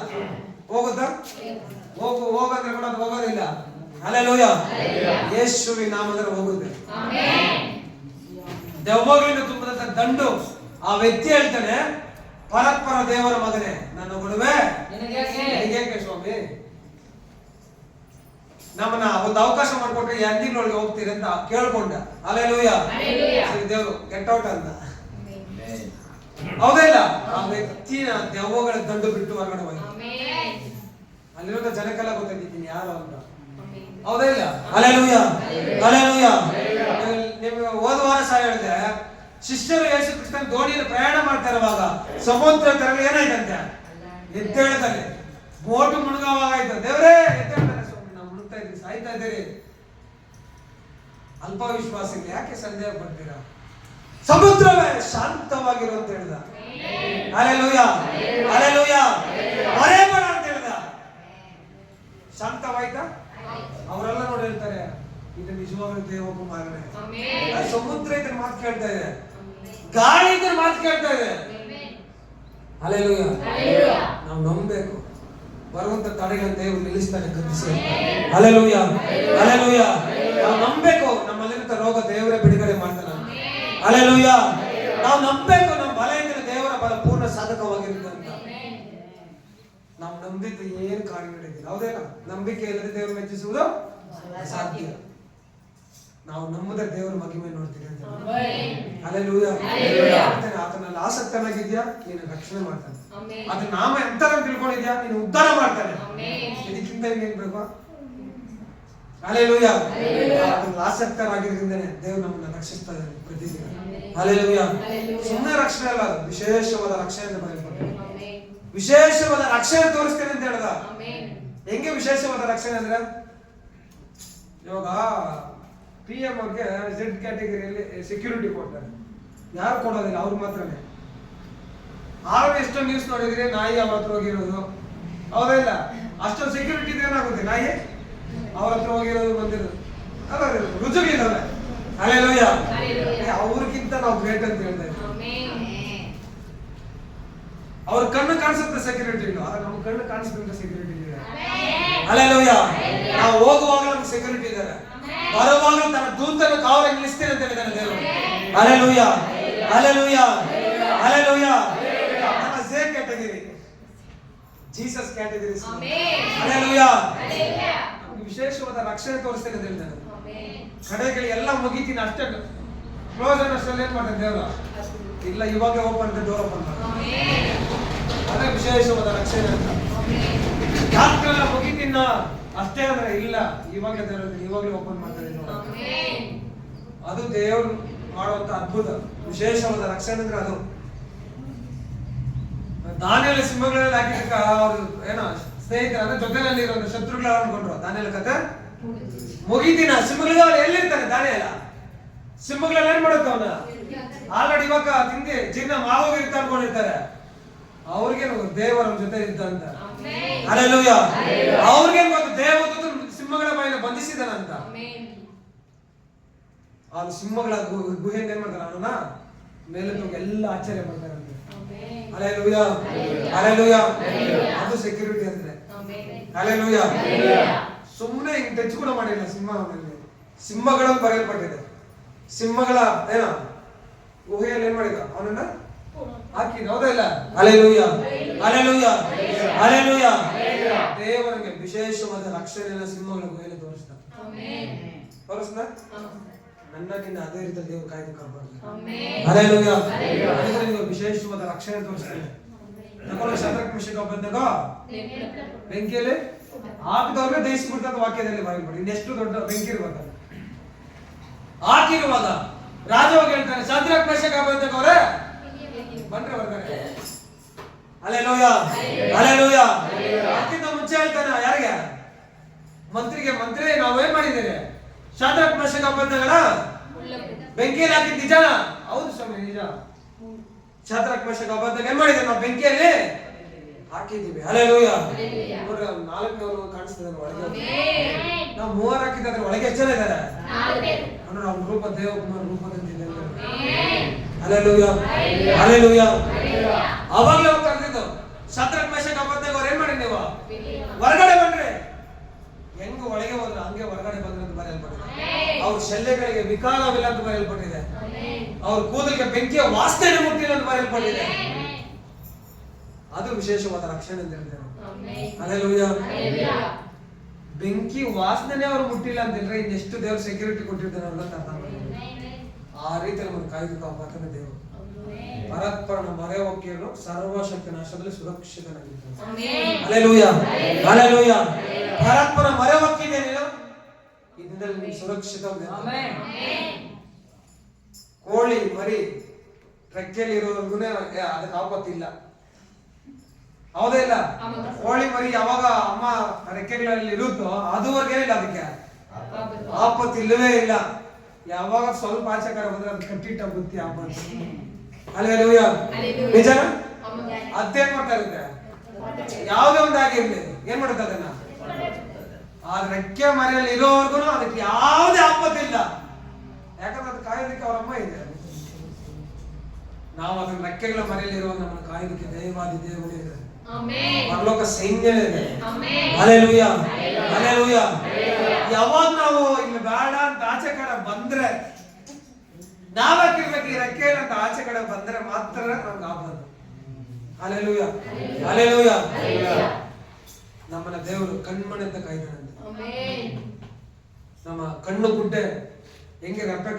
ಹೋಗುತ್ತಾ? ಹೋಗಂದ್ರೆ ಕೂಡ ಹೋಗೋದಿಲ್ಲ. ಹಲ್ಲೆಲೂಯ. ಯೇಸುವಿನ ನಾಮದಲ್ಲಿ ಹೋಗುತ್ತೆ. ದೆವ್ವಗಳಿಂದ ತುಂಬಿದಂತ ದಂಡು ಆ ವ್ಯಕ್ತಿ ಹೇಳ್ತಾನೆ, ಪರಸ್ಪರ ದೇವರ ಮಗನೇ ನನ್ನ ಕೊಡುವೆ ನಿನಗೇಕೆ ಸ್ವಾಮಿ, ನಮ್ಮನ್ನ ಒಂದು ಅವಕಾಶ ಮಾಡಿಕೊಟ್ರೆ ಎಂದಿನೊಳಗೆ ಹೋಗ್ತೀರಿ ಅಂತ ಕೇಳ್ಕೊಂಡ. ಹಲ್ಲೆಲೂಯ. ದೇವರು ಗೆಟ್ ಔಟ್ ಅಂತ. ಹೌದಾ ಇಲ್ಲ? ಆ ವ್ಯಕ್ತಿನ ದೆವ್ವಗಳ ದಂಡು ಬಿಟ್ಟು ಹೊರಗಡೆ ಹೋಗಿ ಅಲ್ಲಿರೋ ಜನಕ್ಕೆಲ್ಲ ಗೊತ್ತಾಗಿದ್ದೀನಿ ಯಾರು ಅಂತ. ಹೌದಾ ಇಲ್ಲ? Hallelujah hallelujah. ನಿಮ್ಗೆ ಹೋದ ವಾರ ಸಹ ಹೇಳಿದೆ, ಶಿಷ್ಯರು ಯೇಸು ಕ್ರಿಸ್ತನ ದೋಣಿಯಲ್ಲಿ ಪ್ರಯಾಣ ಮಾಡ್ತಾ ಇರುವಾಗ ಸಮುದ್ರ ತೆರಳು ಏನಾಯ್ತಂತೆ, ಎದ್ದೇಳದಲ್ಲಿ ಬೋಟು ಮುಳುಗುವಾಗ ಆಯ್ತು. ದೇವರೇ ಎದ್ದೇಳ್ತಾರೆ ಸ್ವಾಮಿ, ನಾವು ಮುಳುಗ್ತಾ ಇದ್ದೀವಿ, ಸಾಯ್ತಾ ಇದ್ದೀರಿ. ಅಲ್ಪ ವಿಶ್ವಾಸಿಗಳು ಯಾಕೆ ಸಂದೇಹ ಪಡ್ತೀರಾ? ಸಮುದ್ರವೇ ಶಾಂತವಾಗಿರು ಅಂತ ಹೇಳಿದ. Hallelujah hallelujah. ಮರೆಯಬೇಡ ಅಂತ ಹೇಳಿದ. ಶಾಂತವಾಯ್ತಾ? ಅವರೆಲ್ಲ ನೋಡಿ ಹೇಳ್ತಾರೆ, ಇದು ನಿಜವಾಗ್ಲೂ ದೇವಕುಮಾರನೇ. ಸಮುದ್ರ ಇದ್ರ ಮಾತು ಕೇಳ್ತಾ ಇದೆ, ಗಾಳಿ ಇದ್ರ ಮಾತು ಕೇಳ್ತಾ ಇದೆ. ಹಲ್ಲೆಲೂಯ. ನಾವು ನಂಬಬೇಕು, ಬರುವಂತ ತಡೆಗಳನ್ನು ದೇವರು ನಿಲ್ಲಿಸ್ತಾನೆ ಗತಿಸಿ. Hallelujah hallelujah. ನಾವು ನಂಬಬೇಕು, ನಮ್ಮಲ್ಲಿನ ನಂಬಬೇಕು, ನಮ್ಮ ಬಲ ಇದ್ರೆ ದೇವರ ಬಲ ಪೂರ್ಣ ಸಾಧಕವಾಗಿರುತ್ತೆ ಅಂತ. ನಾವು ನಂಬಿದ್ದು ಏನು ಕಾರ್ಯ ನಡೆದಿಲ್ಲ, ಹೌದೇನಾ? ನಂಬಿಕೆ ಇಲ್ಲದೆ ದೇವರು ಮೆಚ್ಚಿಸುವುದು ಅಸಾಧ್ಯ. ನಾವು ನಂಬಿದ್ರೆ ದೇವರ ಮಹಿಮೆ ನೋಡ್ತೀವಿ ಅಂತ. ಹಲ್ಲೆಲೂಯಾ. ಆತನಲ್ಲಿ ಆಸಕ್ತನಾಗಿದ್ಯಾ, ನೀನು ರಕ್ಷಣೆ ಮಾಡ್ತಾನೆ. ಅದ್ರ ನಾಮ ಎಂತರ ತಿಳ್ಕೊಂಡಿದ್ಯಾ, ನೀನು ಉದ್ಧಾರ ಮಾಡ್ತಾನೆ. ಇದಕ್ಕಿಂತ ಏನ್ ಬೇಕು? ಹಲ್ಲೆಲೂಯಾ. ಆತನಲ್ಲಿ ಆಸಕ್ತರಾಗಿರೋದ್ರಿಂದನೇ ದೇವರು ನಮ್ಮನ್ನ ರಕ್ಷಿಸ್ತಾ ಇದ್ದಾನೆ ಪ್ರತಿದಿನ. ಹಲ್ಲೆಲೂಯಾ. ಸುಮ್ಮನೆ ರಕ್ಷಣೆ ಅಲ್ಲ, ಅದು ವಿಶೇಷವಾದ ರಕ್ಷಣೆ ಅಂತ ಬರೆಯಲ್ಪಟ್ಟಿದೆ. ವಿಶೇಷವಾದ ರಕ್ಷಣೆ ತೋರಿಸ್ತೇನೆ ಅಂತ ಹೇಳ್ದ. ಹೆಂಗೆ ವಿಶೇಷವಾದ ರಕ್ಷಣೆ ಅಂದ್ರೆ, ಇವಾಗ PM ಅವ್ರಿಗೆ Z ಕ್ಯಾಟಗರಿಯಲ್ಲಿ ಸೆಕ್ಯೂರಿಟಿ ಕೊಡ್ತಾರೆ. ಯಾರು ಕೊಡೋದಿಲ್ಲ, ಅವ್ರು ಮಾತ್ರನೇ. ಆರು ಎಷ್ಟೋ ನ್ಯೂಸ್ ನೋಡಿದ್ರೆ ನಾಯಿ ಅವ್ರ ಹತ್ರ ಹೋಗಿರೋದು, ಹೌದಾ ಇಲ್ಲ? ಅಷ್ಟೊಂದು ಸೆಕ್ಯೂರಿಟಿ ಏನಾಗುತ್ತೆ, ನಾಯಿ ಅವ್ರ ಹತ್ರ ಹೋಗಿರೋದು ಬಂದಿರೋದು ಅಲ್ಲ, ರುಜುಗಿದ್ದಾವೆ. ಹಲ್ಲೆಲೂಯಾ. ಅವ್ರಿಗಿಂತ ನಾವು ಗ್ರೇಟ್ ಅಂತ ಹೇಳ್ತಾ ಇದ್ದೀವಿ. ಅವ್ರ ಕಣ್ಣು ಕಾಣಿಸುತ್ತೆ ಸೆಕ್ಯೂರಿಟಿ ಇಲ್ಲ, ಆದ್ರೆ ನಮ್ಮ ಕಣ್ಣು ಕಾಣಿಸುತ್ತೆ ಸೆಕ್ಯೂರಿಟಿ ಇದೆ. ಹಲ್ಲೆಲೂಯಾ. ನಾವು ಹೋಗುವಾಗ ನಮ್ಗೆ ಸೆಕ್ಯೂರಿಟಿ ಇದ್ದಾರೆ, ಬರುವಾಗ ತನ್ನ ದೂತನ ಕಾವಲು ನಿಲ್ಲಿಸ್ತೇನೆ ಅಂತ ಹೇಳಿದ್ದಾನೆ ದೇವರು. ಹಲ್ಲೆಲೂಯಾ. ಹಲ್ಲೆಲೂಯಾ. ಹಲ್ಲೆಲೂಯಾ. ನಮ್ಮ Z category, Jesus category. Hallelujah. ನಮ್ಗೆ ವಿಶೇಷವಾದ ರಕ್ಷಣೆ ತೋರಿಸ್ತೇನೆ ಅಂತ ಹೇಳಿದ್ದಾನೆ. ಕಡೆಗಳು ಎಲ್ಲ ಮುಗಿತೀನಿ ಅಷ್ಟೇ ಕ್ಲೋಸ್ ಅನ್ನೋಷ್ಟರಲ್ಲಿ ಏನ್ ಮಾಡ್ತಾನೆ ದೇವರು? ಇಲ್ಲ, ಇವಾಗ ಓಪನ್ ಡೋರ್ ಓಪನ್ ಮಾಡ್ತಾನೆ. ಅದೇ ವಿಶೇಷವಾದ ರಕ್ಷಣೆ ಅಂತ. ಯಾಕೆಲ್ಲ ಮುಗಿತೀನ ಅಷ್ಟೇ ಅಂದ್ರೆ ಇಲ್ಲ, ಇವಾಗಲೇ ದೇವರು ಇವಾಗಲೇ ಓಪನ್ ಮಾಡ್ತಾರೆ. ಅದು ದೇವರು ಮಾಡುವಂತ ಅದ್ಭುತ ವಿಶೇಷವಾದ ರಕ್ಷಣೆ ಅಂದ್ರೆ ಅದು. ದಾನಿಯೇಲ ಸಿಂಹಗಳಲ್ಲಿ ಹಾಕಿದ್ದಕ್ಕ ಅವ್ರು ಏನೋ ಸ್ನೇಹಿತರ ಅಂದ್ರೆ ಜೊತೆನಲ್ಲಿ ಇರೋ ಶತ್ರುಗಳ ಅನ್ಕೊಂಡ್ರು. ದಾನಿಯೇಲ ಕತೆ ಮುಗಿದಿನ ಸಿಂಹಗಳ ಎಲ್ಲಿರ್ತಾನೆ ದಾನಿಯೇಲ? ಸಿಂಹಗಳೆಲ್ಲ ಏನ್ ಮಾಡುತ್ತ ಅವನ ಆಲ್ರೆಡಿ ಇವಾಗ ತಿಂದಿ ಜೀರ್ಣ ಮಾಗೋಗಿರ್ತ ಅನ್ಕೊಂಡಿರ್ತಾರೆ. ಅವ್ರಿಗೇನು ದೇವರ ಜೊತೆ ಇದ್ದ ಅಂತ. ಹಲ್ಲೆಲೂಯಾ. ಅವ್ರಿಗೇನು ಗೊತ್ತು ದೇವದೂತ ಸಿಂಹಗಳ ಬಾಯಿನ ಬಂಧಿಸಿದನಂತ. ಆ ಸಿಂಹಗಳ ಗುಹೆಯಿಂದ ಏನ್ ಮಾಡ್ತಾರೆ, ಅವನನ್ನ ಮೇಲೆ ಎಲ್ಲ ಆಶ್ಚರ್ಯ ಮಾಡ್ತಾರಂತೆ. ಹಲ್ಲೆಲೂಯಾ. ಹಲ್ಲೆಲೂಯಾ. ಅದು ಸೆಕ್ಯೂರಿಟಿ ಅಂದ್ರೆ. ಹಲ್ಲೆಲೂಯಾ. ಸುಮ್ಮನೆ ಹಿಂಗ್ ಟಚ್ ಕೂಡ ಮಾಡಿಲ್ಲ ಸಿಂಹಗಳಲ್ಲಿ. ಸಿಂಹಗಳನ್ನು ಬರೆಯಲ್ಪಟ್ಟಿದೆ. ಸಿಂಹಗಳ ಏನ ಗುಹೆಯಲ್ಲಿ ಏನ್ ಮಾಡಿದ, ಅವನನ್ನ ಹಾಕಿದ, ಹೌದಾ ಇಲ್ಲ? ಹಲ್ಲೆಲೂಯಾ. ಹಲ್ಲೆಲೂಯಾ. ಹಲ್ಲೆಲೂಯಾ. ದೇವರಿಗೆ ವಿಶೇಷವಾದ ರಕ್ಷಣೆಯನ್ನ ಸಿಂಹಗಳ ಗುಹೆಯಲ್ಲಿ ತೋರಿಸ್ತಾ. ನನ್ನ ನಿನ್ನ ಅದೇ ರೀತಿ ದೇವರು ಕಾಯ್ದು ಕಾಪಾಡಲಿ. ಹಲ್ಲೆಲೂಯಾ. ಅದಕ್ಕೆ ನೀವು ವಿಶೇಷವಾದ ರಕ್ಷಣೆ ತೋರಿಸ್ತಾನೆ. ತಗೊಂಡು ಶದ್ರಕ್ ಮಿಶಕ್ ಅಬೇದ್ನೆಗೋ ಬೆಂಕಿಯಲ್ಲಿ ಹಾಕಿದವ್ರಿಗೆ ದಹಿಸಿಬಿಡ್ತಂತ ವಾಕ್ಯದಲ್ಲಿ ಬರೆಯಲ್ಪಡಿ. ಇನ್ನೆಷ್ಟು ದೊಡ್ಡ ಬೆಂಕಿ ಇರ್ಬೇಕಲ್ಲ. ಹಾಕಿರುವಾಗ ರಾಜ ಹೋಗಿ ಹೇಳ್ತಾನೆ, ಶದ್ರಕ್ ಮಿಶಕ್ ಅಬೇದ್ನೆಗೋ ಅವರೇ ಬನ್ರಿ ಹೊರಗಡೆ. ಹಲ್ಲೆಲೂಯಾ. ಹಲ್ಲೆಲೂಯಾ. ಅದಕ್ಕಿಂತ ಮುಂಚೆ ಹೇಳ್ತಾನೆ ಯಾರಿಗೆ? ಮಂತ್ರಿಗೆ, ಮಂತ್ರಿ ನಾವೇನ್ ಮಾಡಿದ್ದೇವೆ? ಶದ್ರಕ್ ಮಿಶಕ್ ಅಬೇದ್ನೆಗೋನ ಬೆಂಕಿಯಲ್ಲಿ ಹಾಕಿದ್ ನಿಜಾನ? ಹೌದು ಸ್ವಾಮಿ, ನಿಜ. ಶದ್ರಕ್ ಮಿಶಕ್ ಅಬೇದ್ನೆಗೋ ಏನ್ ಮಾಡಿದ್ದೇವೆ? ನಾವು ಬೆಂಕಿಯಲ್ಲಿ ಹಾಕಿದ್ದೀವಿ. ಹಲ್ಲೆಲೂಯಾ. ನೋಡ್ರಿ, 4 ಕಾಣಿಸ್ತದೆ ಒಳಗೆ. ನಾವು 3 ಹಾಕಿದ್ರೆ ಒಳಗೆ ಎಷ್ಟು ಜನ ಇದ್ದಾರೆ? ಅಂದ್ರೆ ಅವ್ನ ರೂಪ ದೇವಕುಮಾರ್ ರೂಪದಂತಿದೆ. ಹಲ್ಲೆಲೂಯಾ. ಹಲ್ಲೆಲೂಯಾ. ಅವಾಗಲೇ ಅವ್ರು ಕರೆದಿದ್ದು ಶದ್ರಕ್ ಮಿಶಕ್ ಅಬೇದ್ನೆಗೋ ಅವ್ರು ಏನ್ ಮಾಡಿ ನೀವು ಹೊರಗಡೆ ಬನ್ರಿ. ಹೆಂಗ ಒಳಗೆ ಹೋದ್ರು ಹಂಗೆ ಹೊರಗಡೆ ಬಂದ್ರೆ ಅಂತ ಬರೆಯಲ್ಪಟ್ಟಿದೆ. ಅವ್ರ ಶಲ್ಯಗಳಿಗೆ ವಿಕಾರವಿಲ್ಲ ಅಂತ ಬರೆಯಲ್ಪಟ್ಟಿದೆ. ಅವ್ರ ಕೂದಲಿಗೆ ಬೆಂಕಿಯ ವಾಸನೆ ಮುಟ್ಟಿಲ್ಲ ಅಂತ ಬರೆಯಲ್ಪಟ್ಟಿದೆ. ಅದು ವಿಶೇಷವಾದ ರಕ್ಷಣೆ ಅಂತ ಹೇಳ್ತಾರೆ. ಹಲ್ಲೆಲೂಯಾ. ಬೆಂಕಿ ವಾಸನೆ ಅವ್ರು ಮುಟ್ಟಿಲ್ಲ ಅಂತ ಹೇಳಿದ್ರೆ ಇನ್ನೆಷ್ಟು ದೇವ್ರ ಸೆಕ್ಯೂರಿಟಿ ಕೊಟ್ಟಿರ್ತಾರೆ ಅಂತ ಅರ್ಥ ಮಾಡಿ. ಆ ರೀತಿ ನಮ್ಮನ್ನು ಕಾಯ್ದು ಕಾಪಾಡ್ತಾನೆ ದೇವರು. ಪರಸ್ಪರನ ಮೊರೆ ಹೊಕ್ಕಿಯನ್ನು ಸರ್ವಶಕ್ತಿ ನಾಶದಲ್ಲಿ ಸುರಕ್ಷಿತನಾಗಿದ್ದಾನೆ. ಹಲ್ಲೆಲೂಯಾ. ಹಲ್ಲೆಲೂಯಾ. ಪರಸ್ಪರ ಮೊರೆ ಹೊಕ್ಕಿದೆ ನೀನು, ಇದರಲ್ಲಿ ನೀನು ಸುರಕ್ಷಿತ. ಕೋಳಿ ಮರಿ ರೆಕ್ಕೆಯಲ್ಲಿ ಇರೋವರೆಗೂ ಅದಕ್ಕೆ ಆಪತ್ತಿಲ್ಲ, ಹೌದಾ ಇಲ್ಲ? ಕೋಳಿ ಮರಿ ಯಾವಾಗ ಅಮ್ಮ ರೆಕ್ಕೆಗಳಲ್ಲಿ ಇರುತ್ತೋ ಅದುವರೆಗೆ ಇಲ್ಲ, ಅದಕ್ಕೆ ಆಪತ್ತಿಲ್ಲವೇ ಇಲ್ಲ. ಯಾವಾಗ ಸ್ವಲ್ಪ ಆಚೆ ಕಡೆ ಬಂದ್ರೆ ಅದು ಕಟ್ಟಿಟ್ಟ ಬುತ್ತಿ ಆಪತ್ತು. ಹಲ್ಲೆಲೂಯಾ. ನಿಜನಾ? ಅದೇನ್ ಮಾಡ್ತಾ ಇರುತ್ತೆ? ಯಾವುದೇ ಒಂದಾಗಿರ್ಲಿ ಏನ್ ಮಾಡುತ್ತೆ ಅದನ್ನ? ಆ ರೆಕ್ಕೆ ಮರೆಯಲ್ಲಿ ಇರೋವರೆಗೂ ಅದಕ್ಕೆ ಯಾವುದೇ ಆಪತ್ತಿಲ್ಲ. ಯಾಕಂದ್ರೆ ಅದು ಕಾಯೋದಕ್ಕೆ ಅವ್ರ ಅಮ್ಮ ಇದೆ. ನಾವು ಅದನ್ನ ರೆಕ್ಕೆಗಳ ಮರೆಯಲ್ಲಿ ಇರುವಾಗ ನಮ್ಮನ್ನು ಕಾಯೋದಕ್ಕೆ ದೈವಾದಿ ದೇವರು ಇದೆ, ಪರಲೋಕ ಸೈನ್ಯವೇ ಇದೆ. ಹಲ್ಲೆಲೂಯಾ. ಹಲ್ಲೆಲೂಯಾ. ಯಾವಾಗ ನಾವು ಇಲ್ಲಿ ಬೇಡ ಅಂತ ಆಚೆ ಕಡೆ ಬಂದ್ರೆ ನಾವಾಗಿರ್ಬೇಕು ಈ ರೆಕ್ಕೆಯನ್ನು ಅಂತ ಆಚೆ ಕಡೆ ಬಂದ್ರೆ ಮಾತ್ರ ನಮ್ಗೆ ಆಗ್ಬೋದು. Hallelujah, hallelujah. ನಮ್ಮನ್ನ ದೇವರು ಕಣ್ಮಣೆಂತ ಕಾಯ್ತಾನಂತೆ. ನಮ್ಮ ಕಣ್ಣು ಗುಡ್ಡೆ ಹೆಂಗೆ ರೆಪ್ಪೆ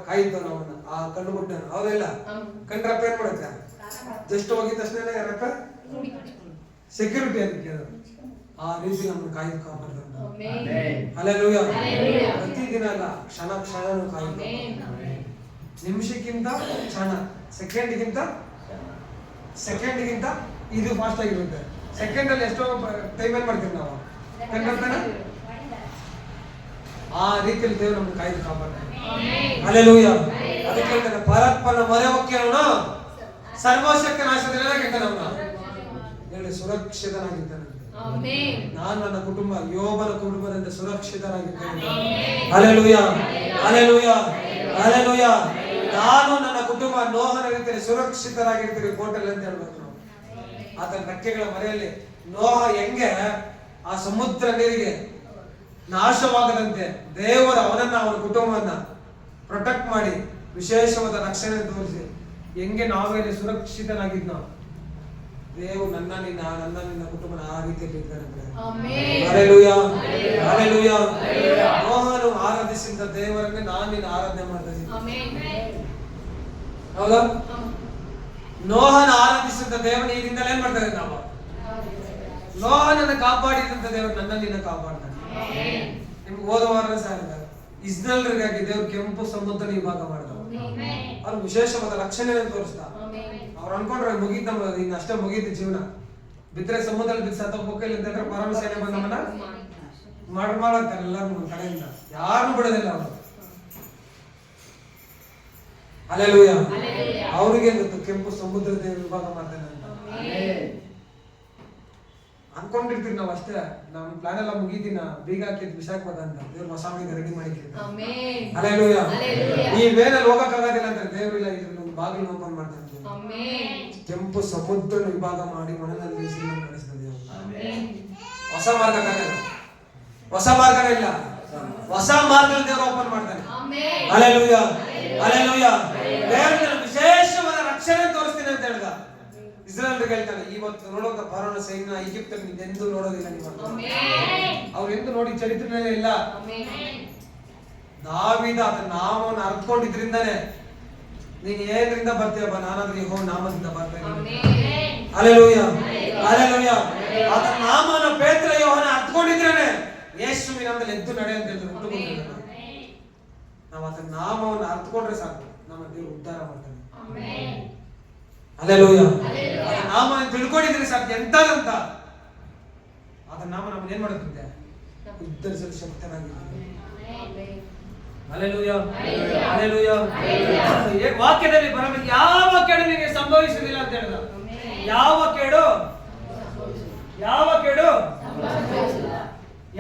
ಕಾಯ್ತು ನಮ್ಮನ್ನ, ಆ ಕಣ್ಣು ಗುಡ್ಡೆ ಹೌದಿಲ್ಲ. ಕಣ್ಣು ರೆಪ್ಪೆ ಏನ್ ಮಾಡುತ್ತೆ, ಜಸ್ಟ್ ಹೋಗಿದ ತಕ್ಷಣ ರೆಪ್ಪೆ ಸೆಕ್ಯೂರಿಟಿ ಅಂತ ಕೇಳಿದ್ರು. ಆ ರೀತಿ ನಮ್ಮನ್ನ ಕಾಯ್ದು ಕಾಪಾಡ್ತಾರೆ. ಹಲ್ಲೆಲೂಯಾ. ಪ್ರತಿದಿನ ಅಲ್ಲ, ಕ್ಷಣ ಕ್ಷಣನೂ ಕಾಯ್ದು, ನಿಮಿಷಕ್ಕಿಂತ ಕ್ಷಣ, ಸೆಕೆಂಡ್ಗಿಂತ ಇದು ಫಾಸ್ಟ್ ಆಗಿರುತ್ತೆ. ಸೆಕೆಂಡ್ ಅಲ್ಲಿ ಎಷ್ಟೋ ಟೈಮ್ ಏನ್ ಮಾಡ್ತೀವಿ ನಾವು, ಆ ರೀತಿಯಲ್ಲಿ ದೇವರು ನಮ್ಮನ್ನು ಕಾಯ್ದು ಕಾಪಾಡ್ತಾನೆ. ಹಲ್ಲೆಲೂಯಾ. ಅದಕ್ಕೆ ಹೇಳ್ತಾನೆ, ಪರಪ್ಪನ ಮೊರೆ ಹೊಕ್ಕೆಯವನು ಸರ್ವಶಕ್ತ ನಾಶದಿಂದ ಹೇಳಿ ಸುರಕ್ಷಿತನಾಗಿದ್ದಾನೆ. ನಾನು ನನ್ನ ಕುಟುಂಬ ಯೋಬನ ಕುಟುಂಬದಿಂದ ಸುರಕ್ಷಿತನಾಗಿದ್ದೇನೆ. Hallelujah, hallelujah, hallelujah. ನಾನು ನನ್ನ ಕುಟುಂಬ ನೋಹನ ರೀತಿಯಲ್ಲಿ ಸುರಕ್ಷಿತರಾಗಿರ್ತೀವಿ ಕೋಟೆಲ್ ಅಂತ ಹೇಳ್ಬೇಕು ನಾವು. ಆತನ ರೆಕ್ಕೆಗಳ ಮರೆಯಲ್ಲಿ ನೋಹ ಹೆಂಗೆ ಆ ಸಮುದ್ರ ನೀರಿಗೆ ನಾಶವಾಗದಂತೆ ದೇವರು ಅವನನ್ನ ಅವನ ಕುಟುಂಬವನ್ನ ಪ್ರೊಟೆಕ್ಟ್ ಮಾಡಿ ವಿಶೇಷವಾದ ರಕ್ಷಣೆ ತೋರಿಸಿ ಹೆಂಗೆ ನಾವೇಲಿ ಸುರಕ್ಷಿತನಾಗಿದ್ನ ದೇವರು ನನ್ನ ಕುಟುಂಬನ ಆ ರೀತಿಯಲ್ಲಿ ಇದ್ದಾನೆ. Hallelujah, hallelujah. ನೋಹನು ಆರಾಧಿಸಿದ ದೇವರನ್ನೇ ನಾನು ನಿನ್ನ ಆರಾಧನೆ ಮಾಡ್ತಾ ಇದ್ದೀನಿ. ಹೌದಾ? ನೋಹನ ಆರಾಧಿಸಿದ ದೇವನ ಈಗಿಂದಲೇ ಏನ್ ಮಾಡ್ತಾರೆ ನಾವು, ನೋಹನನ್ನು ಕಾಪಾಡಿದಂತ ದೇವರು ನನ್ನ ನಿನ್ನ ಕಾಪಾಡ್ತಾನೆ. ನಿಮ್ಗೆ ಹೋದ ವಾರ ಇಸ್ರೇಲ್ರಿಗಾಗಿ ದೇವ್ರು ಕೆಂಪು ಸಮುದ್ರ ವಿಭಾಗ ಮಾಡಿದವರು. ಅವ್ರು ವಿಶೇಷವಾದ ರಕ್ಷಣೆ ತೋರಿಸ್ತಾ. ಅವ್ರು ಅನ್ಕೊಂಡ್ರೆ ಮುಗೀತ, ಇನ್ನು ಅಷ್ಟೇ ಮುಗೀತು ಜೀವನ, ಬಿದ್ರೆ ಸಮುದ್ರದಲ್ಲಿ ಬಿದ್ದು ಸತ್ತೋಗ್ಬೇಕು ಅಂತಂದ್ರೆ ಪರಮ ಸೇನೆ ಬಂದವನ್ನ ಮಾಡ್ತಾರೆ ಎಲ್ಲರೂ ಕಡೆಯಿಂದ, ಯಾರು ಬಿಡೋದಿಲ್ಲ ಅವರು. ಹಲ್ಲೆಲೂಯಾ. ಅವ್ರಿಗೆ ಗೊತ್ತು ಕೆಂಪು ಸಮುದ್ರ ದೇವ್ರ ವಿಭಾಗ ಮಾಡ್ತಾನೆ ಅಂತ. ಅನ್ಕೊಂಡಿರ್ತೀವಿ ನಾವು ಅಷ್ಟೇ, ನಮ್ ಪ್ಲಾನ್ ಎಲ್ಲ ಮುಗಿದಿನ ಬೀಗ ಹಾಕಿದ್ ಬಿಸಾಕ್ಬೋದ ಅಂತ ದೇವ್ರ ಹೊಸ ಮೀಗ ರೆಡಿ ಮಾಡಿರ್ತೀವಿ. ಹಲ್ಲೆಲೂಯಾ. ಈ ವೇನಲ್ಲಿ ಹೋಗಕ್ಕಾಗೋದಿಲ್ಲ ಅಂತ ದೇವ್ರು ಇಲ್ಲ, ಇದ್ರ ಬಾಗಿಲು ಓಪನ್ ಮಾಡ್ತಾನೆ. ಕೆಂಪು ಸಮುದ್ರ ವಿಭಾಗ ಮಾಡಿ ಮನೆಯಲ್ಲಿ ನಡೆಸಿದ ದೇವರು. ಹೊಸ ಮಾರ್ಗ, ಹೊಸ ಮಾರ್ಗನೇ ಇಲ್ಲ, ಹೊಸ ಮಾರ್ಗ ದೇವರು ಓಪನ್ ಮಾಡ್ತಾನೆ. Hallelujah, hallelujah. ದೇವರು ವಿಶೇಷವಾದ ರಕ್ಷಣೆ ತೋರಿಸ್ತೀನಿ ಅಂತ ಹೇಳ್ದ. ಇಸ್ರಾಯೇಲ್ರಿಗೆ ಹೇಳ್ತಾನೆ, ಇವತ್ತು ನೋಡೋಕ ಫರೋನ ಸೈನ್ಯ ಈಜಿಪ್ಟ್ ಎಂದು ನೋಡೋದಿಲ್ಲ ನೀವು. ಅವ್ರು ಎಂದು ನೋಡಿ ಚರಿತ್ರೆನೇ ಇಲ್ಲ. ದಾವೀದ ಆತನ ನಾಮವನ್ನು ಅರ್ತ್ಕೊಂಡಿದ್ರಿಂದಾನೆ ನೀನ್ ಏನ್ರಿಂದ ಬರ್ತೀಯಪ್ಪ, ನಾನಾದ್ರೂ ಯೆಹೋವನ ನಾಮದಿಂದ ಬರ್ತೇನೆ. Hallelujah, hallelujah. ಆತನ ನಾಮವನ್ನು ಪೇತ್ರ ಯೋಹನ ಅರ್ತ್ಕೊಂಡಿದ್ರೇನೆ ಯೇಸುವಿನ ನಾಮದಲ್ಲಿ ಎದ್ದು ನಡೆ ಅಂತ ಹೇಳಿದ್ರು. ನಾವು ಆತನ ನಾಮವನ್ನು ಅರ್ತ್ಕೊಂಡ್ರೆ ಸಾಕು, ನಮ್ಮ ದೇವರು ಉದ್ಧಾರ ಮಾಡ್ತಾನೆ. ಹಲ್ಲೆಲೂಯಾ. ಆತನ ನಾಮವನ್ನು ತಿಳ್ಕೊಂಡಿದ್ರೆ ಸಾಕು, ಎಂತದಂತ ಆತನ ನಾಮ ನಮ್ಮನ್ನ ಏನ್ ಮಾಡುತ್ತೆ, ಉದ್ಧರಿಸಲು ಶಕ್ತನಾಗಿದ್ದಾನೆ. Hallelujah, hallelujah. ವಾಕ್ಯದಲ್ಲಿ ಬರಬೇಕು, ಯಾವ ಕೇಡು ನಿಮಗೆ ಸಂಭವಿಸುವುದಿಲ್ಲ ಅಂತ ಹೇಳಿದ. ಯಾವ ಕೇಡು, ಯಾವ ಕೇಡು,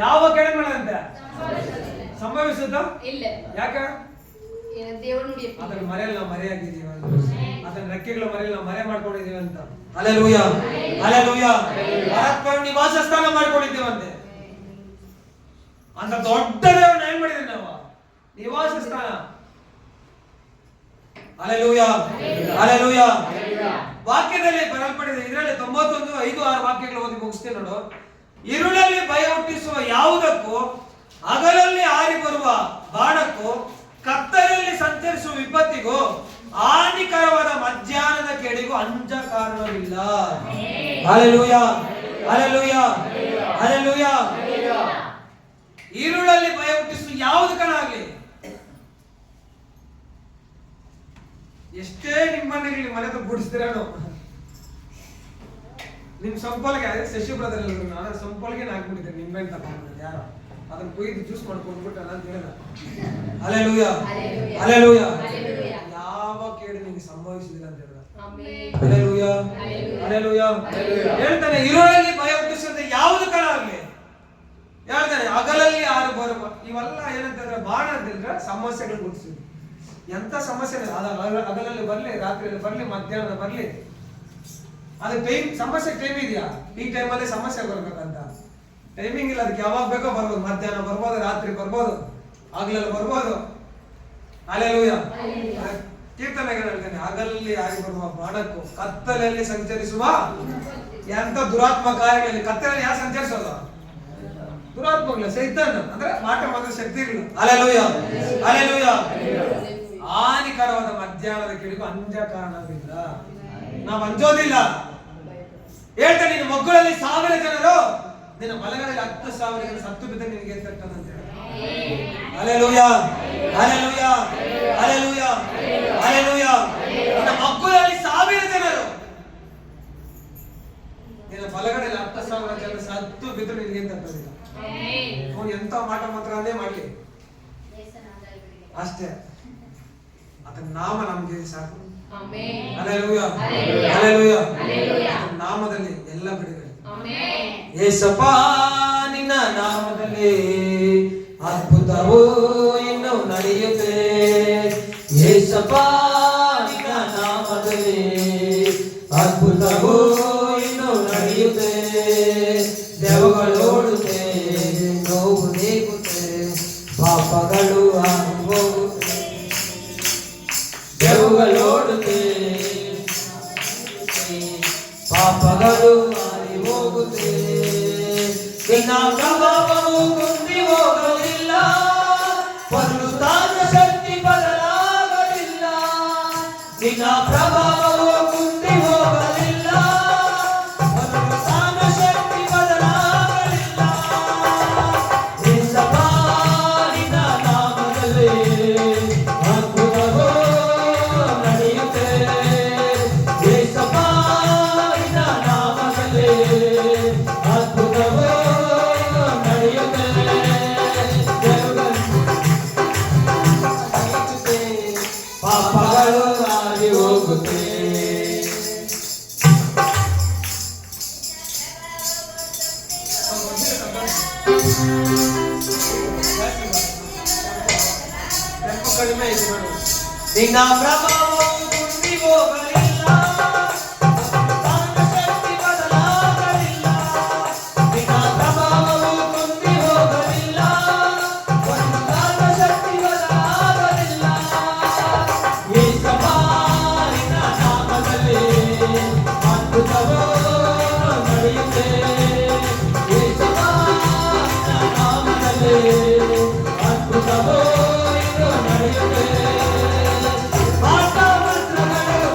ಯಾವ ಕೇಡು ಮಾಡದಂತೆ ಸಂಭವಿಸುತ್ತ ಇಲ್ಲ. ಯಾಕ? ಅದನ್ನ ಮರೆಯಲ್ಲಿ ನಾವು ಮರೆಯಾಗಿದ್ದೀವಿ, ಅದನ್ನ ರೆಕ್ಕೆಗಳ ಮರೆಯಲ್ಲಿ ನಾವು ಮರೆ ಮಾಡ್ಕೊಂಡಿದೀವಿ ಅಂತ. Hallelujah, hallelujah. ನಿವಾಸ ಸ್ಥಾನ ಮಾಡ್ಕೊಂಡಿದ್ದೀವಂತೆ. ಅಂತ ದೊಡ್ಡ ದೇವರನ್ನ ಏನ್ ಮಾಡಿದೀವಿ ನಾವು, ನಿವಾಸ ಸ್ಥಾನ. Hallelujah, hallelujah. ವಾಕ್ಯದಲ್ಲಿ ಬರಲ್ಪಟ್ಟಿದೆ, ಇದರಲ್ಲಿ 91, 5, 6 ವಾಕ್ಯಗಳು ಓದಿ ಮುಗಿಸ್ತೀನಿ ನೋಡು. ಇರುಳಲ್ಲಿ ಭಯ ಹುಟ್ಟಿಸುವ ಯಾವುದಕ್ಕೂ, ಹಗಲಲ್ಲಿ ಹಾರಿ ಬರುವ ಬಾಣಕ್ಕೂ, ಕತ್ತಲಲ್ಲಿ ಸಂಚರಿಸುವ ವಿಪತ್ತಿಗೂ, ಹಾನಿಕರವಾದ ಮಧ್ಯಾಹ್ನದ ಕೇಡಿಗೂ ಅಂಜ ಕಾರಣವಿಲ್ಲ. Hallelujah, hallelujah, hallelujah. ಈರುಳಲ್ಲಿ ಭಯ ಹುಟ್ಟಿಸುವ ಯಾವುದಕ್ಕನಾಗ್ಲಿ, ಎಷ್ಟೇ ನಿಮ್ಮನೆಗೆ ಮನೆದು ಗುಡಿಸ್ತೀರೇನೋ, ನಿಮ್ ಸಂಪಲ್ಗೆ ಶಶಿ ಬ್ರದರ್ ಎಲ್ಲ ನಾನು ಸಂಪಲ್ಗೆ ಹಾಕ್ಬಿಟ್ಟಿದ್ದೆ ನಿಂಬೆ ತಗೊಂಡ್ಬಿಟ್ಟಿದ್ದೆ, ಯಾರೋ ಅದನ್ನ ಕೊಯ್ದು ಜ್ಯೂಸ್ ಮಾಡ್ಕೊಂಡ್ಬಿಟ್ಟಲ್ಲ ಅಂತ ಹೇಳಿದ. Hallelujah, hallelujah. ಯಾವ ಕೇಡು ನಿಮಗೆ ಸಂಭವಿಸುವುದಿಲ್ಲ ಅಂತ ಹೇಳಿದ. Hallelujah, hallelujah. ಹೇಳ್ತಾನೆ, ಇರುಳಲ್ಲಿ ಭಯ ಹುಟ್ಟಿಸುವಂತೆ ಯಾವುದಕ್ಕನಾಗ್ಲಿ ಹೇಳ್ತಾನೆ, ಹಗಲಲ್ಲಿ ಹಾರಿ ಬರುವ. ಇವೆಲ್ಲ ಏನಂತಂದ್ರೆ ಬಾಣ ಅಂತಂದ್ರೆ ಸಮಸ್ಯೆಗಳು ಗುಡಿಸಿದ್ವಿ. ಎಂತ ಸಮಸ್ಯೆ ಹಗಲಲ್ಲಿ ಬರ್ಲಿ, ರಾತ್ರಿಯಲ್ಲಿ ಬರ್ಲಿ, ಮಧ್ಯಾಹ್ನ ಬರ್ಲಿ, ಅದು ಟೈಮ್ ಸಮಸ್ಯೆ ಟೈಮ್ ಇದೆಯಾ? ಈ ಟೈಮಲ್ಲಿ ಸಮಸ್ಯೆ ಬರ್ಬೇಕಂತ ಟೈಮಿಂಗ್ ಇಲ್ಲ. ಅದಕ್ಕೆ ಯಾವಾಗ ಬೇಕೋ ಬರ್ಬೋದು, ಮಧ್ಯಾಹ್ನ ಬರ್ಬೋದು, ರಾತ್ರಿ ಬರ್ಬೋದು, ಹಗಲಲ್ಲಿ ಬರ್ಬೋದು. ಹಲ್ಲೆಲೂಯಾ. ಕೀರ್ತನೆಗಳು ಹೇಳ್ತಾನೆ, ಹಗಲಲ್ಲಿ ಆಗಿ ಬರುವ ಬಾಣಕ್ಕೂ ಕತ್ತಲೆಯಲ್ಲಿ ಸಂಚರಿಸುವ ಎಂತ ದುರಾತ್ಮ ಕಾರ್ಯಗಳಲ್ಲಿ. ಕತ್ತಲೆಯಲ್ಲಿ ಯಾರು ಸಂಚರಿಸೋದು? ದುರಾತ್ಮಗಳ ಸೈತಾನ, ಅಂದ್ರೆ ಮಾಟ ಮಾತ್ರ ಶಕ್ತಿಗಳು. Hallelujah, hallelujah. ಹಾನಿಕರವಾದ ಮಧ್ಯಾಹ್ನದ ಕಿಡಿಗೂ ಅಂಜ ಕಾರಣವಿಲ್ಲ. ನಾವು ಅಂಜೋದಿಲ್ಲ. ಹೇಳ್ತಾನೆ, ನಿನ್ನ ಮಕ್ಕಳಲ್ಲಿ 1000 ಜನರು, ನಿನ್ನ ಬಲಗಳಲ್ಲಿ 10,000 ಜನ ಸತ್ತು ಬಿದ್ದ ನಿನಗೆ ತಟ್ಟದಂತೆ. Hallelujah, hallelujah, hallelujah, hallelujah. ನಿನ್ನ ಮಕ್ಕಳಲ್ಲಿ 1000 ಜನರು, ನಿನ್ನ ಬಲಗಳಲ್ಲಿ 10,000 ಜನ ಸತ್ತು ಬಿದ್ದು ನಿನಗೆ ತಟ್ಟದಿಲ್ಲ. ಅವನು ಎಂತ ಮಾಟ ಮಾತ್ರ ಅದೇ ಮಾಡ್ಲಿ ಅಷ್ಟೇ. ಆತನ ನಾಮ ನಮಗೆ ಸಾಕು. Hallelujah, hallelujah. ಆತನ ನಾಮದಲ್ಲಿ ಎಲ್ಲ ಬಿಡುಗಡೆ. ಯೇಸಪ್ಪ ನಿನ್ನ ನಾಮದಲ್ಲಿ ಅದ್ಭುತವು ಇನ್ನು ನಡೆಯುತ್ತೆ. ಯೇಸಪ್ಪ ನಿನ್ನ ನಾಮದಲ್ಲಿ ಅದ್ಭುತವು ಇನ್ನು ನಡೆಯುತ್ತೆ. ದೆವ್ವಗಳು ಓಡುತ್ತೆ, ನೋವು ನೀಗುತ್ತೆ, ಪಾಪಗಳು ಆಗಿ ಹೋಗುತ್ತೆ. ದೆವ್ವಗಳು ಓಡುತ್ತೆ, ಪಾಪಗಳು ಆಗಿ ಹೋಗುತ್ತೆ. ನಿನ್ನ ಪ್ರಭಾವವು ಕುಂದಿ ಹೋಗಲಿಲ್ಲ, ಪುನರುತ್ಥಾನ ಶಕ್ತಿ ಬದಲಾಗಲಿಲ್ಲ. ನಿನ್ನ ಪ್ರಭಾವವು ಕುಂದಿ ಹೋಗಲಿಲ್ಲ, ಪುನರುತ್ಥಾನ ಶಕ್ತಿ ಬದಲಾಗಲಿಲ್ಲ. ಯೇಸಪ್ಪ ನಿನ್ನ ನಾಮದಲ್ಲಿ ಅದ್ಭುತವು ನಡೆಯುತ್ತೆ. ಯೇಸಪ್ಪ ನಿನ್ನ ನಾಮದಲ್ಲಿ ಅದ್ಭುತವು ನಡೆಯುತ್ತೆ. ಪಾಪಗಳು ಆಗಿ ಹೋಗುತ್ತೆ. ಕಡಿಮೆ ಇದೆ ನೋಡು. ನಿನ್ನ ಪ್ರಭಾವವು ಕುಂದಿ ಹೋಗಲಿಲ್ಲ, ಶಕ್ತಿ ಬದಲಾಗಲಿಲ್ಲ. ನಿನ್ನ ಪ್ರಭಾವವು ಕುಂದಿ ಹೋಗಲಿಲ್ಲ, ಶಕ್ತಿ ಬದಲಾಗಲಿಲ್ಲ. ಯೇಸಪ್ಪ ನಿನ್ನ ನಾಮದಲ್ಲಿ ಅದ್ಭುತವು ನಡೆಯುತ್ತೆ. ಯೇಸಪ್ಪ ನಿನ್ನ ನಾಮದಲ್ಲಿ ಅದ್ಭುತವು ನಡೆಯುತ್ತೆ. ಮಾಟ ಮಂತ್ರಗಳು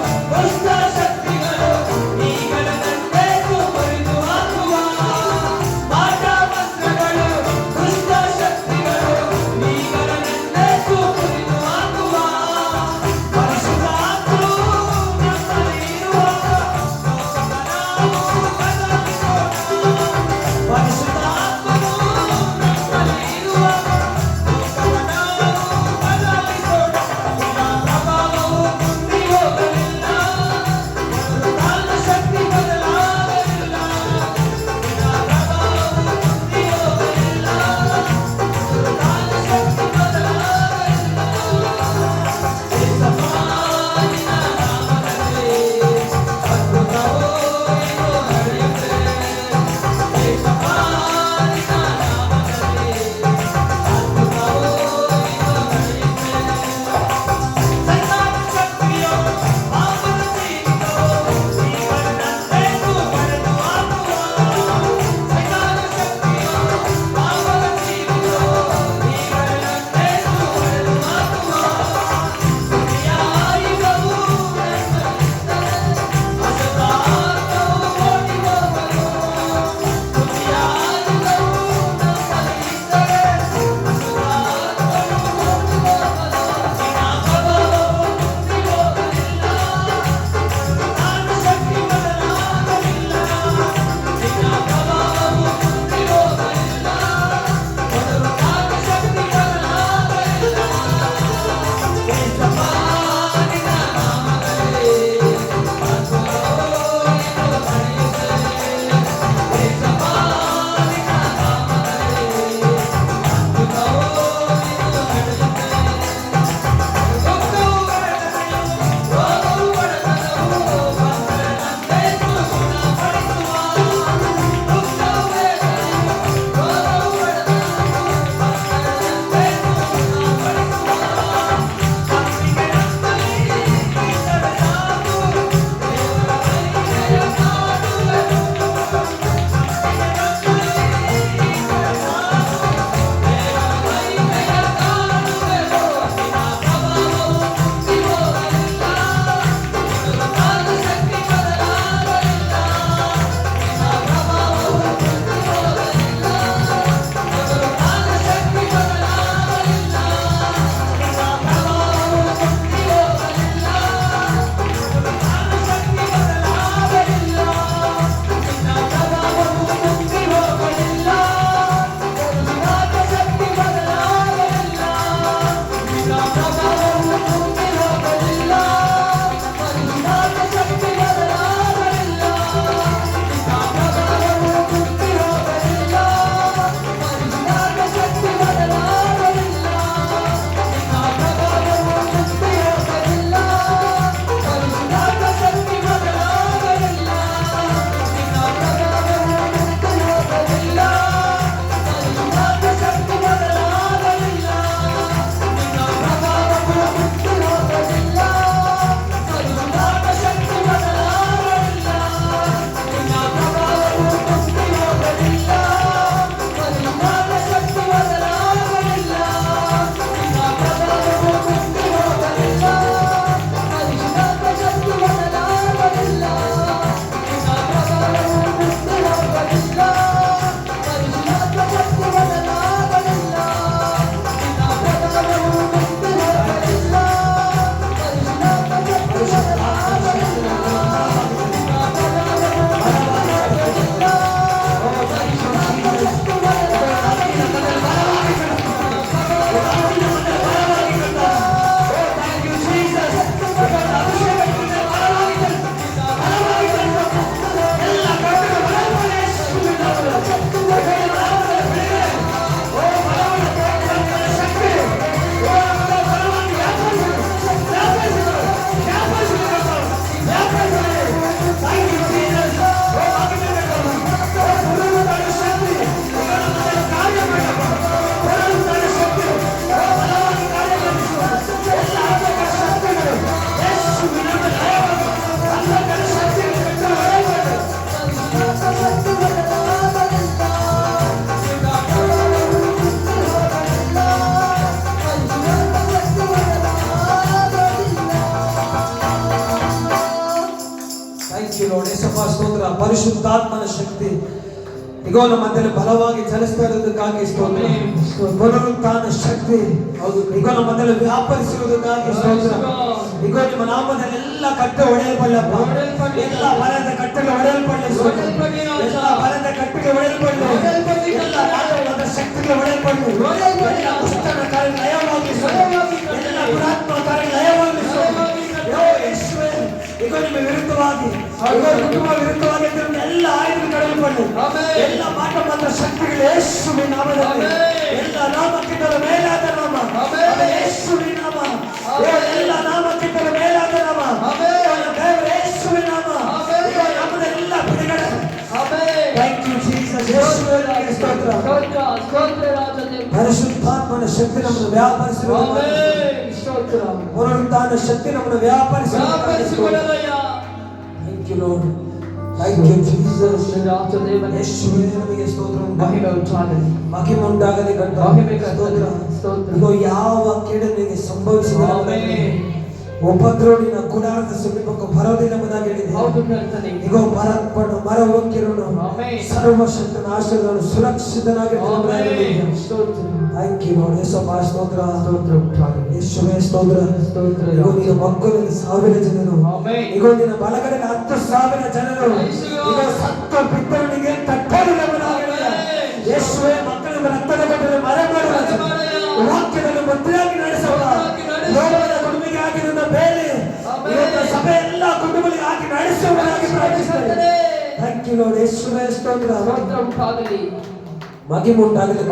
ಪ್ರಭಾವವು ಮುಟ್ಟಿ ಹೋಗಲಿಲ್ಲ, ಪರಿಶುದ್ಧಾತ್ಮ ಶಕ್ತಿ ಬದಲಾಗಲಿಲ್ಲ. ನಿನ್ನ ಪ್ರಭಾವವು ಮುಟ್ಟಿ ಹೋಗಲಿಲ್ಲ, ಪರಿಶುದ್ಧಾತ್ಮ ಶಕ್ತಿ ಬದಲಾಗಲಿಲ್ಲ. ನಿನ್ನ ಪ್ರಭಾವವು ಮುಟ್ಟಿ ಹೋಗಲಿಲ್ಲ, ಪರಿಶುದ್ಧಾತ್ಮ ಶಕ್ತಿ ಬದಲಾಗಲಿಲ್ಲ. ನಿನ್ನ ಪ್ರಭಾವವು ಮುಟ್ಟಿ ಹೋಗಲಿಲ್ಲ, ಪರಿಶುದ್ಧಾತ್ಮ ಶಕ್ತಿ ಬದಲಾಗಲಿಲ್ಲ. ನಿನ್ನ ಪ್ರಭಾವವು ಮುಟ್ಟಿ ಹೋಗಲಿಲ್ಲ, ಪರಿಶುದ್ಧಾತ್ಮ ಶಕ್ತಿ ಬದಲಾಗಲಿಲ್ಲ. ನಿನ್ನ ಪ್ರಭಾವವು ಮುಟ್ಟಿ ಹೋಗಲಿಲ್ಲ, ಪರಿಶುದ್ಧಾತ್ಮ ಶಕ್ತಿ ಬದಲಾಗಲಿಲ್ಲ. ನಿನ್ನ ಪ್ರಭಾವವು ಮುಟ್ಟಿ ಹೋಗಲಿಲ್ಲ, ಪರಿಶುದ್ಧಾತ್ಮ ಶಕ್ತಿ ಬದಲಾಗಲಿಲ್ಲ. ನಿನ್ನ ಪ್ರಭಾವವು ಮುಟ್ಟಿ ಹೋಗಲಿಲ್ಲ, ಪರಿಶುದ್ಧಾತ್ಮ ಶಕ್ತಿ ಬದಲಾಗಲಿಲ್ಲ. ನಿನ್ನ ಪ್ರಭಾವವು ಮುಟ್ಟಿ ಹೋಗಲಿಲ್ಲ, ಪರಿಶುದ್ಧಾತ್ಮ ಶಕ್ತಿ ಬದಲಾಗಲಿಲ್ಲ. ನಿನ್ನ ಪ್ರಭಾವವು ಥ್ಯಾಂಕ್ ಯು ಲಾರ್ಡ್. ಯೇಸಪ್ಪ ಸ್ತೋತ್ರ. ಪರಿಶುದ್ಧಾತ್ಮನ ಶಕ್ತಿ ಇಗೋ ನಮ್ಮ ಮಧ್ಯದಲ್ಲಿ ಬಲವಾಗಿ ಚಲಿಸ್ತಾ ಇರೋದಕ್ಕಾಗಿ ಸ್ತೋತ್ರ. ಪುನರುತ್ಥಾನ ಶಕ್ತಿ ಇಗೋ ನಮ್ಮ ಮಧ್ಯದಲ್ಲಿ ವ್ಯಾಪರಿಸಿರುವುದಕ್ಕಾಗಿ ಸ್ತೋತ್ರ. ಇಗೋ ನಿಮ್ಮ ನಾಮದಲ್ಲಿ ಎಲ್ಲ ಕಟ್ಟೆ ಹೊಡೆಯಲ್ಪಡಲಪ್ಪ, ಎಲ್ಲ ಬಲದ ಕಟ್ಟೆಗೆ ಹೊಡೆಯಲ್ಪಡಲಿ, ಎಲ್ಲ ಬಲದ ಕಟ್ಟೆಗೆ ಹೊಡೆಯಲ್ಪಡಲಿ, ಎಲ್ಲ ರಾಜವಾದ ಶಕ್ತಿಗೆ ಹೊಡೆಯಲ್ಪಡಲಿ, ಎಲ್ಲ ದುಷ್ಟನ ಕಾರ್ಯ ಲಯವಾಗಲಿ, ಎಲ್ಲ ಪುರಾತ್ಮ ಕಾರ್ಯ ಲಯವಾಗಲಿ. ಯೇಸುವೇ, ಇಗೋ ನಿಮ್ಮ ವಿರುದ್ಧವಾಗಿ, ಇಗೋ ಕುಟುಂಬ ವಿರುದ್ಧವಾಗಿ ಎಲ್ಲ ಆಯುಧ ಕಳೆಯಲ್ಪಡಲಿ, ಎಲ್ಲ ಮಾಟ ಮಾತ್ರ ಶಕ್ತಿಗಳು ಯೇಸುವಿನ ನಾಮದಲ್ಲಿ, ಎಲ್ಲ ನಾಮಕ್ಕಿಂತಲೂ ಮೇಲಾದ ನಾಮ ಯೇಸುವಿನ ನಾಮ, ಎಲ್ಲ ನಾಮಕ್ಕಿಂತಲೂ ಮೇಲಾದ ನಾಮ ದೇವರ ಯೇಸುವಿನ ನಾಮ, ಇಗೋ ನಾಮದೆಲ್ಲ ಬಿಡುಗಡೆ. Thank you Jesus. ಯೇಸುವಿಗೆ ಸ್ತೋತ್ರ. ಪರಿಶುದ್ಧಾತ್ಮನ ಶಕ್ತಿ ನಮ್ಮನ್ನು ವ್ಯಾಪರಿಸಿರುವುದು, ಪುನರುತ್ಥಾನ ಶಕ್ತಿ ನಮ್ಮನ್ನು ವ್ಯಾಪರಿಸಿಕೊಳ್ಳಲಯ್ಯ. Thank you Lord. Thank you Jesus. ಯೇಸುವೇ ನಮಗೆ ಸ್ತೋತ್ರ. ಮಹಿಮೆ ಉಂಟಾಗಲಿ ಗಂಟ. ಸ್ತೋತ್ರ. ಇಗೋ ಯಾವ ಕೇಡನಿಗೆ ಸಂಭವಿಸಿದ ಉಪದ್ರವ ನಿನ್ನ ಗುಡಾರದ ಸಮೀಪಕ್ಕೆ ಬರೋದಿಲ್ಲವೆಂಬುದಾಗಿ ಹೇಳಿದೆ. ಇಗೋ ಮರ ಹೋಗಿರೋನು ಸರ್ವಶಕ್ತನ ಆಶೀರ್ವಾದ ಸುರಕ್ಷಿತನಾಗಿ. Thank you Lord. ಯೇಸಪ್ಪ ಸ್ತೋತ್ರ. ಯೇಸುವೇ ಸ್ತೋತ್ರ. ಇಗೋ ನಿನ್ನ ಮಕ್ಕಳಲ್ಲಿ 1000 ಜನರು, ಇಗೋ ನಿನ್ನ ಬಲಗಡೆ 10,000 ಜನರು, ಇಗೋ ಸತ್ತ ಪಿತರನಿಗೆ ತಟ್ಟಲಿಲ್ಲವನಾಗಿ ಯೇಸುವೇ ಮಕ್ಕಳಿಗೆ ರಕ್ತದ ಕಟ್ಟಲೆ ಮರೆ ಮಾಡುವ ವಾಕ್ಯದಲ್ಲಿ ಮುದ್ರೆಯಾಗಿ ನಡೆಸುವ ಲೋಕದ ಕುಟುಂಬಿಗೆ ಆಗಿರುವ ಬೇರೆ ಇವತ್ತು ಸಭೆ ಎಲ್ಲ ಕುಟುಂಬಗಳಿಗೆ ಹಾಕಿ ನಡೆಸುವವರಾಗಿ ಪ್ರಾರ್ಥಿಸುತ್ತೇನೆ. Thank you Lord. ಯೇಸುವೇ ಸ್ತೋತ್ರ. ಮಹಿಮೆ ಉಂಟಾಗಲಿ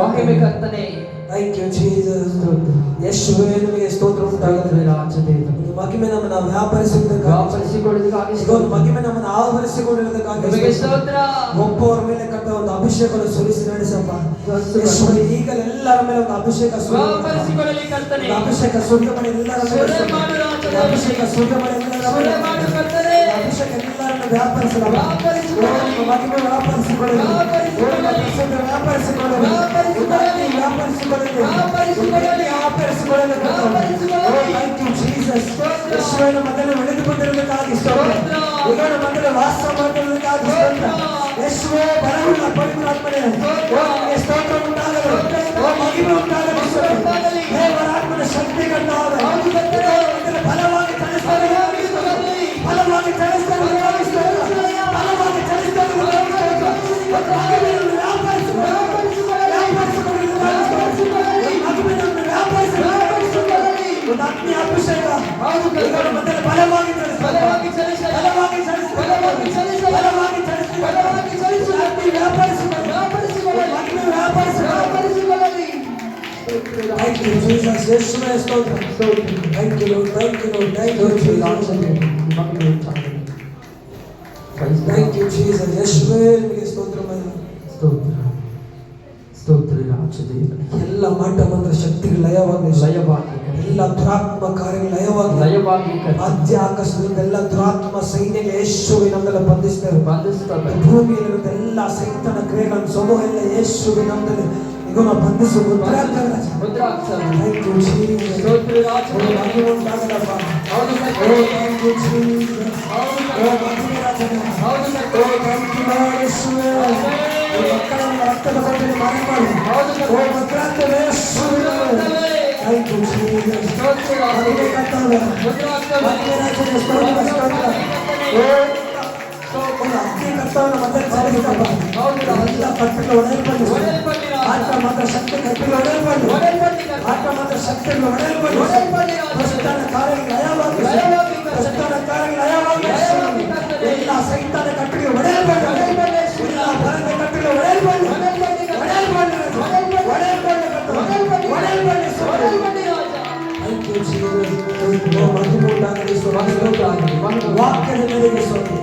ಕರ್ತನೇ. Thank you Jesus. ಯೇಸುವೇ ನಿಮಗೆ ಸ್ತೋತ್ರ ಉಂಟಾಗಲಿ. ಮಹಿಮೆ ನಮ್ಮನ್ನು ವ್ಯಾಪರಿಸಿಕೊಳ್ಳುವುದಕ್ಕಾಗಿ, ಮಹಿಮೆ ನಮ್ಮನ್ನು ಆವರಿಸಿಕೊಳ್ಳುವುದಕ್ಕಾಗಿ ಸ್ತೋತ್ರ. ಒಬ್ಬವರ ಮೇಲೆ ಕಟ್ಟ ಒಂದು ಅಭಿಷೇಕವನ್ನು ಸುರಿಸಿ ನಡೆಸಪ್ಪ. ಯೇಸುವೇ ಈಗಲೇ ಎಲ್ಲರ ಮೇಲೆ ಒಂದು ಅಭಿಷೇಕ ಸುರಿಸಿಕೊಳ್ಳಲಿ ಕರ್ತನೇ. ಅಭಿಷೇಕ ಸುರಿಮಣಿ ಎಲ್ಲರ ಮೇಲೆ, ಅಭಿಷೇಕ ಸುರಿಮಣಿ ಎಲ್ಲರ ಮೇಲೆ, ಅಭಿಷೇಕ ಎಲ್ಲರನ್ನು ವ್ಯಾಪರಿಸಲಪ್ಪ. ಮಹಿಮೆ ವ್ಯಾಪರಿಸಿಕೊಳ್ಳಲಿ, ವ್ಯಾಪರಿಸಿಕೊಳ್ಳಲಿ, ವ್ಯಾಪರಿಸಿಕೊಳ್ಳಲಿ. Thank you Jesus. ಯೇಸುವಿನ ಮಧ್ಯದಲ್ಲಿ ನಡೆದುಕೊಂಡಿರುವುದಕ್ಕಾಗಿ ಸ್ತೋತ್ರ. ಈಗ ಮಧ್ಯದಲ್ಲಿ ವಾಸ ಮಾಡುವುದಕ್ಕಾಗಿ ಸ್ತೋತ್ರ. ಯೇಸುವೇ ಬಲವುಳ್ಳ ಪವಿತ್ರಾತ್ಮನೇ, ನಿಮಗೆ ಸ್ತೋತ್ರ ಉಂಟಾಗಲಿ, ಮಹಿಮೆ ಉಂಟಾಗಲಿ. ದೇವರಾತ್ಮನ ಶಕ್ತಿ ಕಂಡಾಗ ಬಲವಾಗಿ ಚಲಿಸ್ತಾರೆ, ಬಲವಾಗಿ ಚಲಿಸ್ತಾರೆ, ಬಲವಾಗಿ ಚಲಿಸ್ತಾರೆ. ಅಗ್ನಿ ಅಭಿಷೇಕ ಹೌದು ಕರ್ತನೆ. ಈಗ ನಮ್ಮಲ್ಲಿ ಬಲವಾಗಿ ಚಲಿಸು. ಬಲವಾಗಿ ಚಲಿಸು. ಬಲವಾಗಿ ಚಲಿಸು. ಬಲವಾಗಿ ಚಲಿಸು. ಬಲವಾಗಿ ಚಲಿಸು. ಬಲವಾಗಿ ಚಲಿಸು. ಅಗ್ನಿ ವ್ಯಾಪರಿಸಿಕೊಳ್ಳಿ. ವ್ಯಾಪರಿಸಿಕೊಳ್ಳಲಿ. ಅಗ್ನಿ ವ್ಯಾಪರಿಸಿಕೊಳ್ಳಿ. ವ್ಯಾಪರಿಸಿಕೊಳ್ಳಲಿ. Thank you, Jesus. ಯೇಸುವೇ ಸ್ತೋತ್ರ. Thank you, Lord. Thank you, Lord. Thank you, Jesus. Thank you, Jesus. ಯೇಸುವೇ ನಿಮಗೆ ಸ್ತೋತ್ರ ಮಹಿಮೆ. ಸ್ತೋತ್ರ ರಾಜದೇವ. ಎಲ್ಲ ಮಾಟ ಮಂತ್ರ ಶಕ್ತಿಗಳು ಲಯವಾಗಲಿ. ಎಲ್ಲ ದುರಾತ್ಮ ಕಾರ್ಯಗಳು ಲಯವಾಗಲಿ. ಆದ್ಯ ಆಕಾಶದಿಂದ ಎಲ್ಲ ದುರಾತ್ಮ ಸೈನ್ಯಗೆ ಯೇಸುವಿನಿಂದಲೇ ಬಂಧಿಸ್ತೇವೆ. ಭೂಮಿಯಲ್ಲಿರುವ ಎಲ್ಲ ಸೈತಾನ ಕ್ರಿಯೆಗಳನ್ನು ಸಮೂಹ ಎಲ್ಲ ಯೇಸುವಿನಿಂದಲೇ ಈಗ ನಾವು ಬಂಧಿಸು. ಮುದ್ರಾಕ್ಷ. Thank you, Jesus. ಸ್ತೋತ್ರ ರಾಜದೇವ. ಮಹಿಮೆ ಉಂಟಾಗಲಪ್ಪ. ಹೌದು Oh, ಕರ್ತನೆ. thank you, Jesus. ಹೌದು Oh, ಕರ್ತನೆ. ಮಹಿಮೆ ರಾಜನೇ. ಹೌದು Oh, ಕರ್ತನೆ. thank you, Lord ಯೇಸುವೇ. ಈ ಮಕ್ಕಳನ್ನ ರಕ್ತದ ಕೊಟ್ಟಿಗೆ ಮಾರಿ ಮಾಡಿ. ಹೌದು Oh, ಕರ್ತನೆ. ಮಕ್ಕಳಂತೆ ಯೇಸುವಿನ Thank you, Jesus. ಸ್ತೋತ್ರ ರಾಜದೇವ. ಮಹಿಮೆ ಕರ್ತವ್ಯ. ಮುದ್ರಾಕ್ಷ. ಮಹಿಮೆ ರಾಜನೇ. ಸ್ತೋತ್ರ, ಸ್ತೋತ್ರ. Oh, ಒಂದು ಅಗ್ನಿ ಕರ್ತವ್ಯನ ಮತ್ತೆ ಸಾಧಿಸಪ್ಪ. ಹೌದು ರಾಜ. ಎಲ್ಲ ಕಟ್ಟನ್ನು ಒಡೆಯಲ್ಪಡಿ. ಒಡೆಯಲ್ಪಡಿ ರಾಜ. ಆಟ ಮಾತ್ರ ಶಕ್ತಿ ಕಟ್ಟಿಗೆ ಒಡೆಯಲ್ಪಡಿ. ಒಡೆಯಲ್ಪಡಿ ಕರ್ತನೆ. ಆಟ ಮಾತ್ರ ಶಕ್ತಿಯನ್ನು ಒಡೆಯಲ್ಪಡಿ. ಒಡೆಯಲ್ಪಡಿ ರಾಜ. ಪ್ರಸ್ಥಾನ ಕಾರ್ಯಗಳು ಲಯವಾಗಲಿ. ಲಯವಾಗಲಿ ಕರ್ತನೆ. ಪ್ರಸ್ಥಾನ ಕಾರ್ಯಗಳು ಲಯವಾಗಲಿ. ಲಯವಾಗಲಿ ಕರ್ತನೆ. ಎಲ್ಲ ಸೈತಾನ ಕಟ್ಟಿಗೆ ಒಡೆಯಲ್ಪಡಿ. ಒಡೆಯಲ್ಪಡಿ. ಎಲ್ಲ ಬರದ ಕಟ್ಟಿಗೆ ಒಡೆಯಲ್ಪಡಿ. ಒಡೆಯಲ್ಪಡಿ ಕರ್ತನೆ. ಒಡೆಯಲ್ಪಡಿ. ಒಡೆಯಲ್ಪಡಿ. ಒಡೆಯಲ್ಪಡಿ ಕರ್ತನೆ. ಒಡೆಯಲ್ಪಡಿ. ಒಡೆಯಲ್ಪಡಿ ಸ್ವಾಮಿ. ಒಡೆಯಲ್ಪಡಿ ರಾಜ. Thank you, Jesus. ಮಹಿಮೆ ಉಂಟಾಗಲಿ ಸ್ವಾಮಿ. ವಾಕ್ಯದ ಮೇರೆಗೆ ಸ್ವಾಮಿ.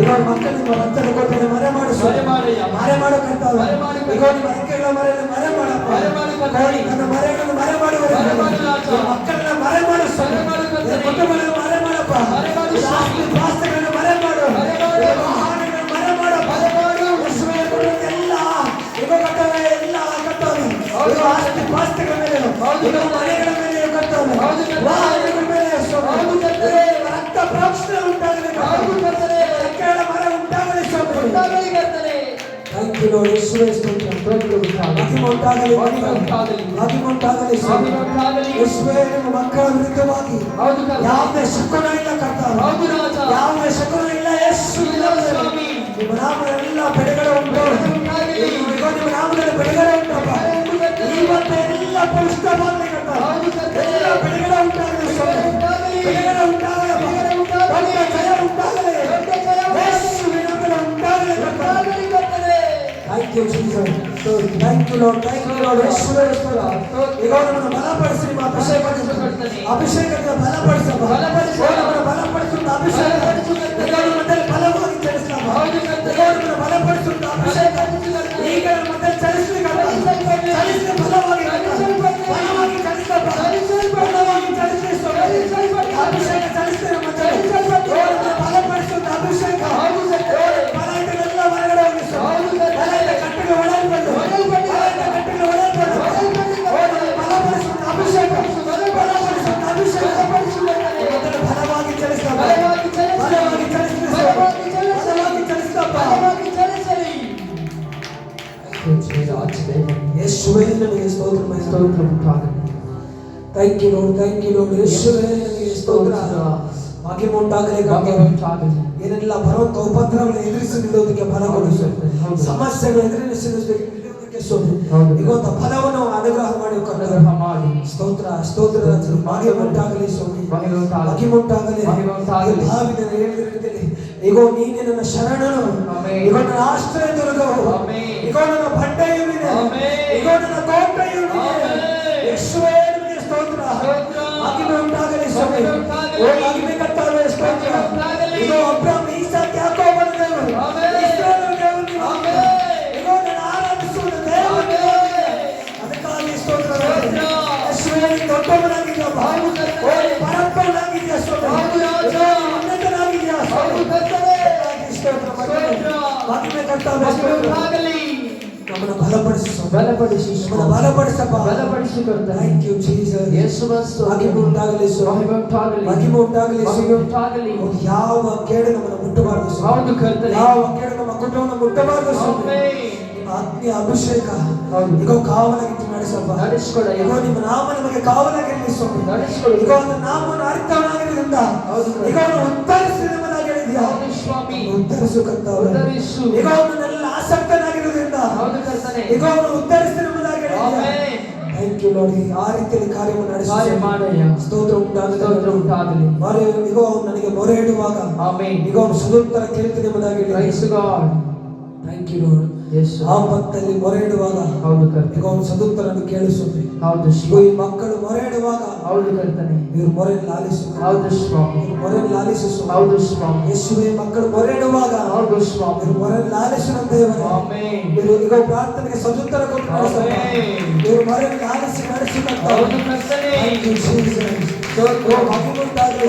ಈಗ ಮಕ್ಕಳು ನಿಮ್ಮ ರಕ್ತದ ಕೊಟ್ಟರೆ ಮರೆ ಮಾಡು ಸ್ವಾಮಿ. ಮರೆ ಮಾಡಯ್ಯ. ಮರೆ ಮಾಡು ಕರ್ತಾವೆ. ಮರೆ ಮಾಡು ಕರ್ತಾವೆ. ಈಗ ನಿಮ್ಮ ರೆಕ್ಕೆಗಳ ಮರೆಯನ್ನು ಮರೆ ಮಾಡಪ್ಪ. ಮರೆ ಮಾಡು ಕರ್ತಾವೆ. ನನ್ನ ಮರೆಗಳನ್ನು ಮರೆ ಮಾಡುವರೆ. ಮರೆ ಮಾಡು ರಾಜ. ಈ ಮಕ್ಕಳನ್ನ ಮರೆ ಮಾಡು ಸ್ವಾಮಿ. ಮರೆ ಮಾಡು ಕರ್ತಾವೆ. ಈ ಕುಟುಂಬಗಳನ್ನು ಮರೆ ಮಾಡಪ್ಪ. ಮರೆ ಮಾಡು ಈ ಆಸ್ತಿ ಪಾಸ್ತಿಗಳನ್ನು ಮರೆ ಮಾಡು. ಮರೆ ಮಾಡು. ಈ ವಾಹನಗಳನ್ನು ಮರೆ ಮಾಡಪ್ಪ. ಮರೆ ಮಾಡು. ಯೇಸುವೇ ಕೊಡುವಂತ ಎಲ್ಲ ಈಗ ಕರ್ತವ್ಯ ಎಲ್ಲ ಕರ್ತವ್ಯ. ಹೌದು. ಈಗ ಆಸ್ತಿ ಪಾಸ್ತಿಗಳ ಮೇಲೆ ಹೌದು. ಈಗ ಮನೆಗಳ ಮೇಲೆ ಕರ್ತವ್ಯ. ಹೌದು ಕರ್ತವ್ಯ. ವಾಹನಗಳ ಮೇಲೆ ಸ್ವಾಮಿ. ಹೌದು ಕರ್ತವ್ಯ. ರಕ್ತ ಪ್ರೋಕ್ಷಣೆ ಉಂಟಾಗಲಿ. ಹೌದು ಕರ್ತನೆ. ರೆಕ್ಕೆಗಳ ಮರ ಉಂಟಾಗಲಿ ಸ್ವಾಮಿ. ಉಂಟಾಗಲಿ ಕರ್ತನೆ. Thank you, Lord. ಯೇಸುವೇ ಸ್ತೋತ್ರ. ಸ್ತೋತ್ರ ಉಂಟಾಗಲಿ. ಮಹಿಮೆ ಉಂಟಾಗಲಿ. ಮಹಿಮೆ ಉಂಟಾಗಲಿ. ಮಹಿಮೆ ಉಂಟಾಗಲಿ ಸ್ವಾಮಿ. ಮಹಿಮೆ ಉಂಟಾಗಲಿ. ಯೇಸುವೇ ನಿಮ್ಮ ಮಕ್ಕಳ ವಿರುದ್ಧವಾಗಿ ಹೌದು ಕರ್ತನೆ. ಯಾವುದೇ ಶಕುನ ಇಲ್ಲ ಕರ್ತಾವೆ. ಹೌದು ರಾಜ. ಯಾವುದೇ ಶಕುನ ಇಲ್ಲ ಯೇಸುವಿನ ಇಲ್ಲ ಸ್ವಾಮಿ. ನಿಮ್ಮ ನಾಮದಲ್ಲಿ ಬಿಡುಗಡೆ ಉಂಟು. ಉಂಟಾಗಲಿ. ಈಗ ನಿಮ್ಮ ನಾಮದಲ್ಲಿ ಬಿಡುಗಡೆ ಉಂಟಪ್ಪ. ಹೌದು ಕರ್ತನೆ. ಇವತ್ತು ಎಲ್ಲ ಪವಿತ್ರವಾಗಲಿ ಕರ್ತಾವೆ. ಹೌದು ಕರ್ತನೆ. ಎಲ್ಲ ಬಿಡುಗಡೆ ಉಂಟಾಗಲಿ ಸ್ವಾಮಿ. ಉಂಟಾಗಲಿ. ಬಿಡುಗಡೆ ಉಂಟಾಗಲಿ. ಬಿಡುಗಡೆ ಉಂಟಾಗಲಿ. ದೊಡ್ಡ ಜಯ ಉಂಟಾಗಲಿ. ದೊಡ್ಡ ಜಯ ಉಂಟಾಗಲಿ. ಯೇಸುವಿನ ನಾಮದಲ್ಲಿ ಉಂಟಾಗಲಿ ಕರ್ತಾವೆ. ಉಂಟಾಗಲಿ ಕರ್ತನೆ. Thank you, Jesus. Thank you, Lord. Thank you, Lord. ಯೇಸುವೇ ಸ್ತೋತ್ರ. ಈಗ ನಮ್ಮನ್ನು ಬಲಪಡಿಸಿ ನಿಮ್ಮ ಅಭಿಷೇಕದಿಂದ ಬಲಪಡಿಸಪ್ಪ. ಬಲಪಡಿಸು. ನಮ್ಮನ್ನು ಬಲಪಡಿಸುತ್ತ ಅಭಿಷೇಕ. ಈಗ ನಮ್ಮ ಮಧ್ಯದಲ್ಲಿ ಬಲವಾಗಿ ಚಲಿಸಪ್ಪ. ಹೌದು ಕರ್ತನೆ. ಈಗ ನಮ್ಮನ್ನು ಬಲಪಡಿಸುತ್ತ ಅಭಿಷೇಕ. ಈಗ ನಮ್ಮ ಮಧ್ಯದಲ್ಲಿ ಚಲಿಸಲಿಕ್ಕಪ್ಪ. ಚಲಿಸಿ ಬಲವಾಗಿ ಬಲವಾಗಿ ಚಲಿಸಪ್ಪ. ಬಲವಾಗಿ ಚಲಿಸಿ ಸ್ವಾಮಿ. ಅಭಿಷೇಕ ಚಲಿಸಿ ನಮ್ಮ ಮಧ್ಯದಲ್ಲಿ. ನಮ್ಮನ್ನು ಬಲಪಡಿಸುತ್ತ ಅಭಿಷೇಕ. ಬಲಗಡೆಲ್ಲ ಹೊರಗಡೆ ಹೋಗಿ ಸ್ವಾಮಿ. ಬಲಗಡೆ ಕಟ್ಟಿಗೆ ಒಡೆಯಲ್ಪಡು. ಬಲಗಡೆ ಕಟ್ಟಿಗೆ ಒಡೆಯಲ್ಪಡು. ಬಲಪಡಿಸುತ್ತ ಅಭಿಷೇಕ. ಬಲಪಡಿಸುತ್ತ ಅಭಿಷೇಕ. ಮೊದಲು ಬಲವಾಗಿ ಚಲಿಸಪ್ಪ. ಬಲವಾಗಿ ಚಲಿಸಲಿ. ಬಲವಾಗಿ ಚಲಿಸಲಿ. ಬಲವಾಗಿ ಚಲಿಸಲಿ. ಬಲವಾಗಿ ಚಲಿಸಪ್ಪ. ಬಲವಾಗಿ ಚಲಿಸಲಿ. ಯೇಸುವೇ ನಿನಗೆ ಸ್ತೋತ್ರ ಮಹಿಮೆ. ಸ್ತೋತ್ರ ಉಂಟಾಗಲಿ. Thank you, Lord. Thank you, Lord. ಯೇಸುವೇ ನಿನಗೆ ಸ್ತೋತ್ರ. ಮಹಿಮೆ ಉಂಟಾಗಲಿ ಮಹಿಮೆ ಕರ್ತನೇ. ಉಂಟಾಗಲಿ. ಏನೆಲ್ಲ ಬರುವಂತ ಉಪದ್ರವಗಳನ್ನು ಎದುರಿಸಿ ನಿಲ್ಲೋದಕ್ಕೆ ಬಲ ಕೊಡಿಸು. ಹೌದು. ಸಮಸ್ಯೆಗಳು ಎದುರಿಸಿ ನಿಲ್ಲೋದಕ್ಕೆ ಸ್ವಾಮಿ. ಹೌದು. ಇವತ್ತು ಫಲವನ್ನು ಅನುಗ್ರಹ ಮಾಡಿ ಅನುಗ್ರಹ ಮಾಡಿ. ಸ್ತೋತ್ರ ಸ್ತೋತ್ರ ಮಹಿಮೆ ಉಂಟಾಗಲಿ ಸ್ವಾಮಿ. ಮಹಿಮೆ ಉಂಟಾಗಲಿ. ಮಹಿಮೆ ಉಂಟಾಗಲಿ. ಮಹಿಮೆ ಉಂಟಾಗಲಿ. ಭಾವಿನ ಹೇಳಿದ ರೀತಿಯಲ್ಲಿ ಈಗೋ ನೀನೆ ನನ್ನ ಶರಣನು. ಆಮೆನ್. ಈಗೋ ನನ್ನ ಆಶ್ರಯ ದುರ್ಗವು. ಆಮೆನ್. ಈಗೋ ನನ್ನ ಬಂಡೆಯು ನೀನೆ. ಆಮೆನ್. ಈಗೋ ನನ್ನ ಕೋಟೆಯು ನೀನೆ. ಆಮೆನ್. ಯೇಸುವೇ ನಿನಗೆ ಸ್ತೋತ್ರ. ಸ್ತೋತ್ರ. ಮಹಿಮೆ ಉಂಟಾಗಲಿ ಸ್ವಾಮಿ. ಮಹಿಮೆ ಉಂಟಾಗಲಿ. ಓ ಮಹಿಮೆ ಕರ್ತವ್ಯ ಸ್ತೋತ್ರ. ಮಹಿಮೆ ಉಂಟಾಗಲಿ. ಈಗೋ ಅಬ್ರಹಾಮ್ ಇಸಾಕ್ ಯಾಕೋಬನ ದೇವರು. ಆಮೆನ್. ಇಸ್ರಾಯೇಲನ ದೇವರು ನೀನು. ಆಮೆನ್. ಈಗೋ ನನ್ನ ಆರಾಧಿಸುವ ದೇವರು ನೀನು. ಅದಕ್ಕಾಗಿ ಸ್ತೋತ್ರ. ಯೇಸುವೇ ನೀನು ದೊಡ್ಡವನಾಗಿದ್ದೀಯಪ್ಪ. ಹೌದು ಕರ್ತನೇ. ಓ ನೀನು ಪರಾಕ್ರಮನಾಗಿದ್ದೀಯ ಸ್ವಾಮಿ. ಹೌದು ರಾಜ. ಈಗೋ ನೀನು ಉನ್ನತನಾಗಿದ್ದೀಯ ಸ್ವಾಮಿ. ಹೌದು ಕರ್ತನೇ. ಅದಕ್ಕಾಗಿ ಸ್ತೋತ್ರ ಮಹಿಮೆ. ಮಹಿಮೆ ಕರ್ತವ್ಯ ಮಹಿಮೆ ಸ್ತೋತ್ರ. ಉಂಟಾಗಲಿ. ನಮ್ಮನ್ನು ಬಲಪಡಿಸು ಸ್ವಾಮಿ. ಬಲಪಡಿಸಿ ನಮ್ಮನ್ನು ಬಲಪಡಿಸಪ್ಪ. ಬಲಪಡಿಸಿ ಕರ್ತನೇ. Thank you, Jesus. ಯೇಸುವೇ ಸ್ತೋತ್ರ. ಮಹಿಮೆ ಉಂಟಾಗಲಿ ಸ್ವಾಮಿ. ಮಹಿಮೆ ಉಂಟಾಗಲಿ. ಮಹಿಮೆ ಉಂಟಾಗಲಿ ಮಹಿಮೆ ಸ್ವಾಮಿ. ಉಂಟಾಗಲಿ. ಯಾವ ಕೇಡು ನಮ್ಮನ್ನು ಮುಟ್ಟಬಾರದು ಸ್ವಾಮಿ. ಹೌದು ಕರ್ತನೇ. ಯಾವ ಕೇಡು ನಮ್ಮ ಕುಟುಂಬವನ್ನು ಮುಟ್ಟಬಾರದು ಸ್ವಾಮಿ. ಆಮೆನ್. ನಿಮ್ಮ ಅಗ್ನಿ ಅಭಿಷೇಕ ಹೌದು. ಈಗ ಕಾವಲಾಗಿಟ್ಟು ನಡೆಸಪ್ಪ. ನಡೆಸಿಕೊಡಯ್ಯ. ಈಗ ನಿಮ್ಮ ನಾಮ ನಮಗೆ ಕಾವಲಾಗಿರಲಿ ಸ್ವಾಮಿ. ನಡೆಸಿಕೊಡು. ಈಗ ಒಂದು ನಾಮವನ್ನು ಅರಿತವನಾಗಿರೋದ್ರಿಂದ ಹೌದು ಕರ್ತನೇ. ಈಗ ಅವನು ಉತ್ತರಿಸಿ ನಮ್ಮನ್ನಾಗಿ ಹೇಳಿದ್ಯಾ. ಹೌದು ಸ್ವಾಮಿ. ಉತ್ತರಿಸು ಕರ್ತವ್ಯ. ಉತ್ತರಿಸು. ಈಗ ಅವನನ್ನೆಲ್ಲ ಆಸಕ್ತನಾಗಿರೋದ್ರಿಂದ ಹೌದು ಕರ್ತನೇ. ಈಗ ಅವನು ಉತ್ತರಿಸಿ ನಮ್ಮನ್ನಾಗಿ ಹೇಳಿದ್ಯಾ. ಆಮೆನ್. Thank you Lord. ಆ ರೀತಿಯಲ್ಲಿ ಕಾರ್ಯವನ್ನು ಕಾರ್ಯ ನಡೆಸಿ ಮಾಡಯ್ಯ. ಸ್ತೋತ್ರ ಉಂಟಾಗಲಿ. ಸ್ತೋತ್ರ ಉಂಟಾಗಲಿ. ಇಗೋ ಅವನು ನನಗೆ ಮೊರೆ ಇಡುವಾಗ ಆಮೆನ್. ಈಗ ಅವನು ಸದುತ್ತರ ಕೇಳ್ತೀನಿ ಎಂಬುದಾಗಿ praise God. Thank you Lord. Yes ಆಪತ್ತಲ್ಲಿ ಮೊರೆ ಇಡುವಾಗ ಹೌದು ಕರ್ತನೆ. ಈಗ ಅವನು ಸದುತ್ತರನ್ನು ಕೇಳಿಸುತ್ತೆ. ಹೌದು ಇಗೋ ಈ ಮಕ್ಕಳು ಮೊರೆ ಇಡುವಾಗ ಹೌದು ಕರ್ತನೆ. ಇವರು ಮೊರೆ ಲಾಲಿಸು. ಹೌದು ಸ್ವಾಮಿ. ಇವರು ಮೊರೆ ಲಾಲಿಸು. ಹೌದು ಸ್ವಾಮಿ. ಯೇಸುವೇ ಮಕ್ಕಳು ಮೊರೆ ಇಡುವಾಗ ಹೌದು ಸ್ವಾಮಿ. ಇವರು ಮೊರೆ ಲಾಲಿಸಿದ ದೇವರೇ. ಆಮೆನ್. ಇವರು ಈಗ ಪ್ರಾರ್ಥನೆಗೆ ಸದುತ್ತರ ಕೊಟ್ಟು ನಡೆಸಪ್ಪ. ಆಮೆನ್. ಇವರು ಮೊರೆ ಲಾಲಿಸಿ ನಡೆಸುತ್ತಾ ಹೌದು ಕರ್ತನೆ. Thank you Jesus. ಸ್ತೋತ್ರ. ಮಹಿಮುಂಟಾಗಲಿ.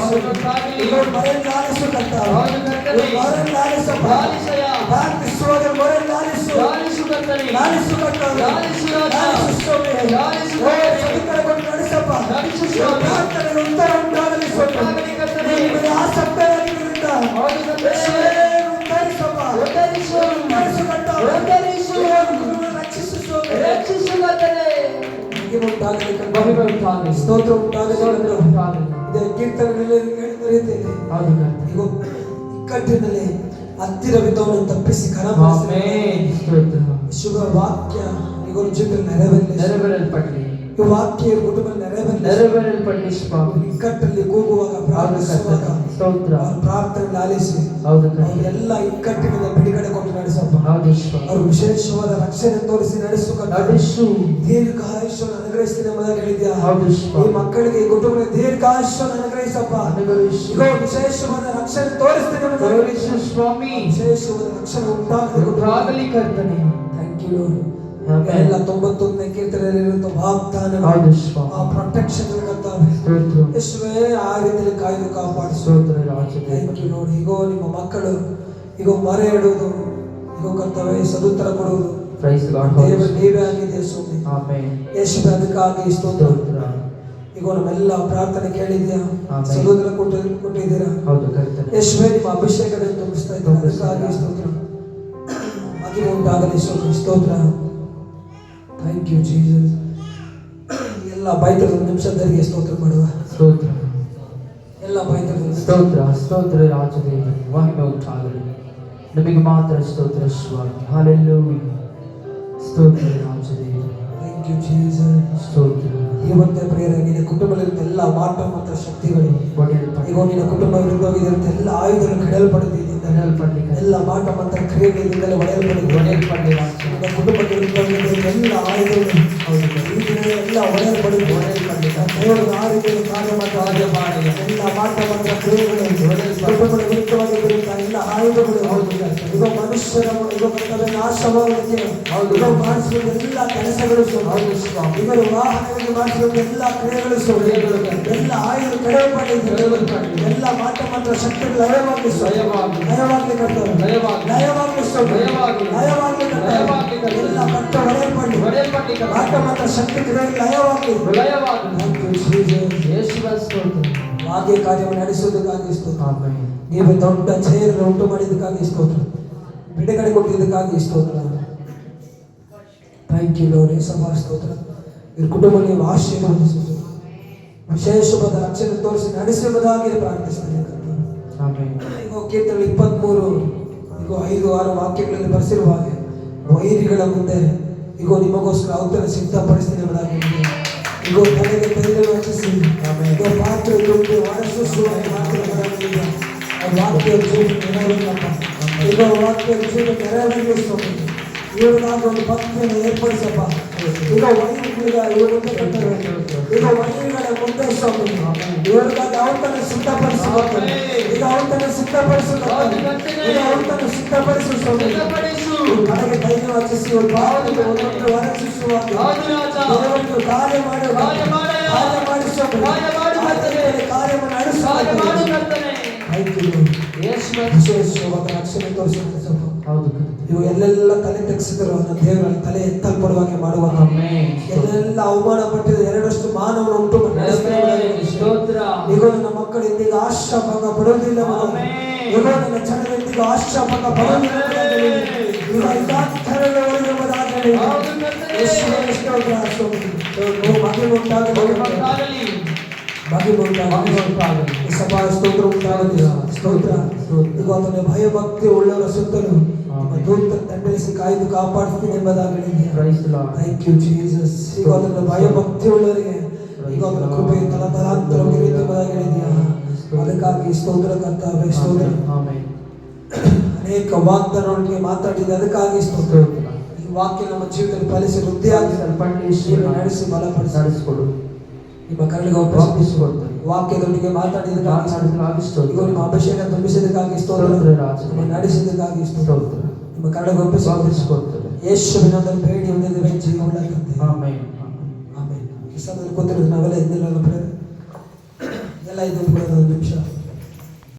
ಇವರು ಮೊರೆ ಲಾಲಿಸುತ್ತಾ ಹೌದು ಕರ್ತನೆ. ಮೊರೆ ಲಾಲಿಸಪ್ಪ. ಲಾಲಿಸಯ್ಯ. ಪ್ರಾರ್ಥಿಸುವಾಗ ಮೊರೆ ಲಾಲಿಸು. ಲಾಲಿಸು ಕರ್ತನೆ. ಲಾಲಿಸು ಕರ್ತನೆ. ಲಾಲಿಸು ರಾಜ. ಲಾಲಿಸು ಸ್ವಾಮಿ. ಲಾಲಿಸು ಓ ಸದುತ್ತರ ಕೊಟ್ಟು ನಡೆಸಪ್ಪ. ಲಾಲಿಸು ಸ್ವಾಮಿ. ಪ್ರಾರ್ಥನೆಗೆ ಉತ್ತರ ಉಂಟಾಗಲಿ ಸ್ವಾಮಿ. ಉಂಟಾಗಲಿ ಕರ್ತನೆ. ನಿಮಗೆ ಆಸಕ್ತರಾಗಿರುವುದರಿಂದ ಹೌದು ಕರ್ತನೆ. ಉತ್ತರಿಸಪ್ಪ. ಉತ್ತರಿಸು. ಉತ್ತರಿಸು ಕರ್ತನೆ. ಉತ್ತರಿಸು. ರಕ್ಷಿಸು ಸ್ವಾಮಿ. ರಕ್ಷಿಸು ಕರ್ತನೆ. ಮಹಿಮೆ ಉಂಟಾಗಲಿ ಕರ್ತನೆ. ಮಹಿಮೆ ಉಂಟಾಗಲಿ. ಸ್ತೋತ್ರ ಉಂಟಾಗಲಿ. ಸ್ತೋತ್ರ ಉಂಟಾಗಲಿ. ಇದೇ ಕೀರ್ತನೆಗಳಲ್ಲಿ ಹೇಳಿದ ರೀತಿಯಲ್ಲಿ ಹೌದು ಕರ್ತನೆ. ಈಗ ಇಕ್ಕಟ್ಟಿನಲ್ಲಿ ಹತ್ತಿರವಿದ್ದವನನ್ನು ತಪ್ಪಿಸಿ ಆಮೆನ್. ಸ್ತೋತ್ರ. ಶುಭ ವಾಕ್ಯ ಈಗ ಜೀವಿತದಲ್ಲಿ ನೆರವೇರಲಿ. ನೆರವೇರಲ್ಪಡಲಿ. ಈ ವಾಕ್ಯ ಕುಟುಂಬ ನೆರವೇರಲಿ. ನೆರವೇರಲ್ಪಡಲಿ ಸ್ವಾಮಿ. ಇಕ್ಕಟ್ಟಲ್ಲಿ ಕೂಗುವಾಗ ಹೌದು ಪ್ರಾರ್ಥಿಸುವಾಗ ಕರ್ತನೆ. ಸ್ತೋತ್ರ. ಅವ್ರ ಪ್ರಾರ್ಥನೆ ಆಲಿಸಿ ಹೌದು ಕರ್ತನೆ. ಎಲ್ಲ ಇಕ್ಕಟ್ಟಿನಿಂದ ಬಿಡುಗಡೆ ಕೊಟ್ಟು ನಡೆಸಪ್ಪ. ಹೌದು ಸ್ವಾಮಿ. ಅವರು ವಿಶೇಷವಾದ ರಕ್ಷಣೆ ತೋರಿಸಿ ನಡೆಸು. ನಡೆಸು. ದೀರ್ಘಾಯುಷ್ಯವನ್ನು ಅನುಗ್ರಹಿಸ್ತೀನಿ ಎಂಬುದಾಗಿ ಹೇಳಿದ್ಯಾ. ಹೌದು ಈ ಸ್ವಾಮಿ. ಮಕ್ಕಳಿಗೆ ಈ ಕುಟುಂಬದ ದೀರ್ಘಾಯುಷ್ಯವನ್ನು ಅನುಗ್ರಹಿಸಪ್ಪ. ಅನುಗ್ರಹಿಸು. ಈಗ ವಿಶೇಷವಾದ ರಕ್ಷಣೆ ತೋರಿಸ್ತೀನಿ ಎಂಬುದಾಗಿ ತೋರಿಸು ಸ್ವಾಮಿ. ವಿಶೇಷವಾದ ರಕ್ಷಣೆ ಉಂಟಾಗಲಿ. ಉಂಟಾಗಲಿ ಕರ್ತನೆ. Thank you. ಆಮೆನ್. ಎಲ್ಲ 91ನೇ ಕೀರ್ತನೆಯಲ್ಲಿರುವಂತಹ ವಾಗ್ದಾನ ಹೌದು ಸ್ವಾಮಿ. ಆ ಪ್ರೊಟೆಕ್ಷನ್ ಕರ್ತಾವೆ. ಸ್ತೋತ್ರ. ಯೇಸುವೇ ಆ ರೀತಿಯಲ್ಲಿ ಕಾಯ್ದು ಕಾಪಾಡಿಸು. ಸ್ತೋತ್ರ ರಾಜನೇ. ಥ್ಯಾಂಕ್ ಯು ನೋಡಿ. ಈಗೋ ನಿಮ್ಮ ಮಕ್ಕಳು ಈಗ ಮರೆ ಇಡುವುದು, ಈಗ ಕರ್ತವೆ ಸದುತ್ತರ ಕೊಡುವುದು ಪ್ರೈಸ್ ಗಾಡ್. ದೇವರು ನೀವೇ ಆಗಿದೆ ಸ್ವಾಮಿ. ಆಮೆನ್. ಯೇಸುವೆ ಅದಕ್ಕಾಗಿ ಸ್ತೋತ್ರ. ಸ್ತೋತ್ರ. ಈಗ ನಮ್ಮೆಲ್ಲ ಪ್ರಾರ್ಥನೆ ಕೇಳಿದ್ಯಾ. ಆಮೆನ್. ಸದುತ್ತರ ಕೊಟ್ಟಿದ್ದೀರಾ. ಹೌದು ಕರ್ತನೆ. ಯೇಸುವೆ ನಿಮ್ಮ ಅಭಿಷೇಕವನ್ನು ತುಂಬಿಸ್ತಾ ಇದ್ದಾರೆ. ಅದಕ್ಕಾಗಿ ಸ್ತೋತ್ರ. ಮಹಿಮೆ ಉಂಟಾಗಲಿ ಸ್ವಾಮಿ. ಸ್ತೋತ್ರ. Thank you Jesus. ಎಲ್ಲ ಬಾಯ್ತದ ನಿಮಿಷದವರೆಗೆ ಸ್ತೋತ್ರ ಮಾಡುವ. ಸ್ತೋತ್ರ. ಎಲ್ಲ ಬಾಯ್ತದ ಸ್ತೋತ್ರ. ಸ್ತೋತ್ರ ರಾಜದೇವ. ಮಹಿಮೆ ಉಂಟಾಗಲಿ. ನಮಗೆ ಮಾತ್ರ ಸ್ತೋತ್ರ ಸ್ವಾಮಿ. ಹಲ್ಲೆಲೂಯಾ. ಸ್ತೋತ್ರ ರಾಜದೇವ. Thank you Jesus. ಸ್ತೋತ್ರ. ಇವತ್ತೇ ಪ್ರೇರಣೆ ನಿನ್ನ ಕುಟುಂಬದಲ್ಲಿರುವಂತ ಎಲ್ಲ ಮಾಟ ಮತ್ತು ಶಕ್ತಿಗಳು ಈಗ ನಿನ್ನ ಕುಟುಂಬ ವಿರುದ್ಧವಾಗಿರುವಂತ ಎಲ್ಲ ಆಯುಧಗಳು ಕಡೆಯಲ್ಪಡಿದೆ. ಕಡೆಯಲ್ಪಡಲಿ. ಎಲ್ಲ ಮಾಟ ಮಂತ್ರ ಕ್ರಿಯೆಗಳಿಂದಲೇ ಒಡೆಯಲ್ಪಡಿದೆ. ಒಡೆಯಲ್ಪಡಲಿ. ನಿನ್ನ ಕುಟುಂಬಕ್ಕೆ ವಿರುದ್ಧವಾಗಿರುವಂತ ಎಲ್ಲ ಆಯುಧಗಳು ಈ ದಿನ ಎಲ್ಲ ಒಡೆಯಲ್ಪಡಿದೆ. ಒಡೆಯಲ್ಪಡಲಿ. ದೇವರು ಆ ರೀತಿಯಲ್ಲಿ ಕಾರ್ಯ ಮಾಡಿ ಎಲ್ಲ ಮಾಟ ಮಂತ್ರ ಕ್ರಿಯೆಗಳು ಕುಟುಂಬದ ವಿರುದ್ಧವಾಗಿರುವಂತಹ ಎಲ್ಲ ಆಯುಧಗಳು ಈಗ ಮನುಷ್ಯರ ಈಗ ನಾಶವಾಗಲಿಕ್ಕೆ ಈಗ ಮಾಡಿಸುವ ಎಲ್ಲ ಕೆಲಸಗಳು ಇವರು ವಾಹನಗಳಿಗೆ ಮಾಡಿಸುವ ಎಲ್ಲ ಕ್ರಿಯೆಗಳು ಎಲ್ಲ ಆಯುಧ ಕಡೆಯಲ್ಪಡಿದೆ. ಎಲ್ಲ ಮಾಟ ಮಂತ್ರ ಶಕ್ತಿಗಳು ಲಯವಾಗಲಿ ಲಯವಾಗಲಿ ಕರ್ತವ್ಯ ಲಯವಾಗಲಿ ಲಯವಾಗಲಿ ಎಲ್ಲ ಕಟ್ಟ ಒಡೆಯಲ್ಪಡಿ ಮಾಟ ಮಂತ್ರ ಶಕ್ತಿ ಕ್ರಿಯೆಗಳು ಲಯವಾಗಲಿ. ಯೇಸುವ ಸ್ತೋತ್ರ. ಹಾಗೆ ಕಾರ್ಯವನ್ನು ನಡೆಸುವುದಕ್ಕಾಗಿ ಸ್ತೋತ್ರ. ಆಮೆನ್. ನೀವು ದೊಡ್ಡ ಜಯವನ್ನು ಉಂಟು ಮಾಡಿದ್ದಕ್ಕಾಗಿ ಸ್ತೋತ್ರ. ಬಿಡುಗಡೆ ಕೊಟ್ಟಿದ್ದಕ್ಕಾಗಿ ಸ್ತೋತ್ರ. Thank you Lord. ಸಭಾ ಸ್ತೋತ್ರ. ಈ ಕುಟುಂಬ ನೀವು ಆಶೀರ್ವದಿಸುವುದು ವಿಶೇಷವಾದ ರಕ್ಷಣೆ ತೋರಿಸಿ ನಡೆಸುವುದಾಗಿ ಪ್ರಾರ್ಥಿಸ್ತೇನೆ. ಆಮೆನ್. ಈಗ ಕೀರ್ತನೆ 23 ಈಗ 5-6 ವಾಕ್ಯಗಳಲ್ಲಿ ಬರೆಸಿರುವ ಹಾಗೆ ವೈರಿಗಳ ಮುಂದೆ ಈಗ ನಿಮಗೋಸ್ಕರ ಔತಣ ಸಿದ್ಧಪಡಿಸ್ತೀನಿ ಎಂಬುದಾಗಿ ಈಗ ತಲೆಗೆ ತೈಲವನ್ನು ಹಚ್ಚಿಸಿ ಈಗ ಪಾತ್ರೆ ತುಂಬಿ ಒಣಸುಸುವಾಗಿ ಮಾತನಾಡುವುದಿಲ್ಲ. ವಾಕ್ಯ ಜೀವ ನೆರವೇರಪ್ಪ. ಈಗ ವಾಕ್ಯ ಜೀವ ನೆರವೇರಿಸುವ ಇವ್ರಿಗಾಗ ಒಂದು ಭಕ್ತಿಯನ್ನು ಏರ್ಪಡಿಸಪ್ಪ. ಈಗ ವೈರಿಗಳಿಗ ಇವ್ರ ಮುಂದೆ ಕಟ್ಟಬೇಕು. ಈಗ ವೈರಿಗಳ ಮುಂದೆ ಸ್ವಾಮಿ ಇವ್ರಿಗಾಗಿ ಔತಣ ಸಿದ್ಧಪಡಿಸುವ. ಈಗ ಔತಣ ಸಿದ್ಧಪಡಿಸು. ಈಗ ಔತಣ ಸಿದ್ಧಪಡಿಸು ಸ್ವಾಮಿ. ನನಗೆ ತೈಲ ಹಚ್ಚಿಸಿ ಭಾವನೆಗೆ ಒಂದೊಂದು ಹೊರಚಿಸುವಾಗ ದೇವರಿಗೆ ಕಾರ್ಯ ಮಾಡಿ ಕಾರ್ಯವನ್ನು ನಡೆಸುವ ವಿಶೇಷವಾದ ರಕ್ಷಣೆ ತೋರಿಸುತ್ತೆ. ಇವು ಎಲ್ಲೆಲ್ಲ ತಲೆ ತೆಗೆಸಿದ್ರು ದೇವರ ತಲೆ ಎತ್ತಲ್ಪಡುವಾಗೆ ಮಾಡುವ ಎಲ್ಲೆಲ್ಲ ಅವಮಾನ ಪಟ್ಟಿದ ಎರಡಷ್ಟು ಮಾನವನ್ನು ಉಂಟು ಈಗ ನನ್ನ ಮಕ್ಕಳು ಇಂದಿಗೆ ಆಶಾಭಂಗ ಪಡುವುದಿಲ್ಲ. ಈಗ ನನ್ನ ಜನರಿಂದ ಆಶಾಭಂಗ ಪಡುವುದಿಲ್ಲ. ಈಗ ಸಭಾ ಸ್ತೋತ್ರ ಉಂಟಾಗಲಿ. ಸ್ತೋತ್ರ. ಈಗ ಭಯಭಕ್ತಿ ಉಳ್ಳವರ ಸುತ್ತಲೂ ನಿಮ್ಮ ದೂತ ತಂಡರಿಸಿ ಕಾಯ್ದು ಕಾಪಾಡ್ತೀನಿ ಎಂಬುದಾಗಿ ಹೇಳಿದ್ದೀಯ. Praise the Lord. Thank you Jesus. ಈಗ ಅದರ ಭಯ ಭಕ್ತಿ ಉಳ್ಳವರಿಗೆ ಈಗ ಅದರ ಕೃಪೆ ತಲತಲಾಂತರವಿರುತ್ತೆ ಎಂಬುದಾಗಿ ಹೇಳಿದ್ದೀಯ. ಅದಕ್ಕಾಗಿ ಸ್ತೋತ್ರ ಕರ್ತಾವೆ, ಸ್ತೋತ್ರ. ಆಮೆನ್. ಅನೇಕ ವಾಗ್ದಾನಗಳಿಗೆ ಮಾತಾಡಿದೆ, ಅದಕ್ಕಾಗಿ ಸ್ತೋತ್ರ. ಈ ವಾಕ್ಯ ನಮ್ಮ ಜೀವಿತದಲ್ಲಿ ಫಲಿಸಿ ವೃದ್ಧಿಯಾಗಿ ನಡೆಸಿ ಬಲಪಡಿಸಿ ನಡೆಸಿಕೊಡು. ನಿಮ್ಮ ಕರಳಿಗೆ ಒಪ್ಪಿಸಿಕೊಡ್ತೇನೆ. ವಾಕ್ಯದೊಂದಿಗೆ ಮಾತಾಡಿದಕ್ಕಾಗಿ ಸ್ತೋತ್ರ. ಈಗ ನಿಮ್ಮ ಅಭಿಷೇಕ ತುಂಬಿಸಿದಕ್ಕಾಗಿ ಸ್ತೋತ್ರ. ನಿಮ್ಮ ನಡೆಸಿದಕ್ಕಾಗಿ ಸ್ತೋತ್ರ. ನಿಮ್ಮ ಕರಳಿಗೆ ಒಪ್ಪಿಸಿಕೊಡ್ತೇವೆ. ಯೇಸುವಿನಲ್ಲಿ ಬೇಡಿ ಹೊಂದಿದ್ದೇವೆ ಜೀವವುಳ್ಳ ತಂದೆ. ಆಮೆನ್. ಆಮೆನ್. ಈ ಸಮಯದಲ್ಲಿ ಕೂತಿರೋದು ನಾವೆಲ್ಲ ಎದ್ದಿಲ್ಲ ಎಲ್ಲ ಇದು ಕೂಡ ಒಂದು ನಿಮಿಷ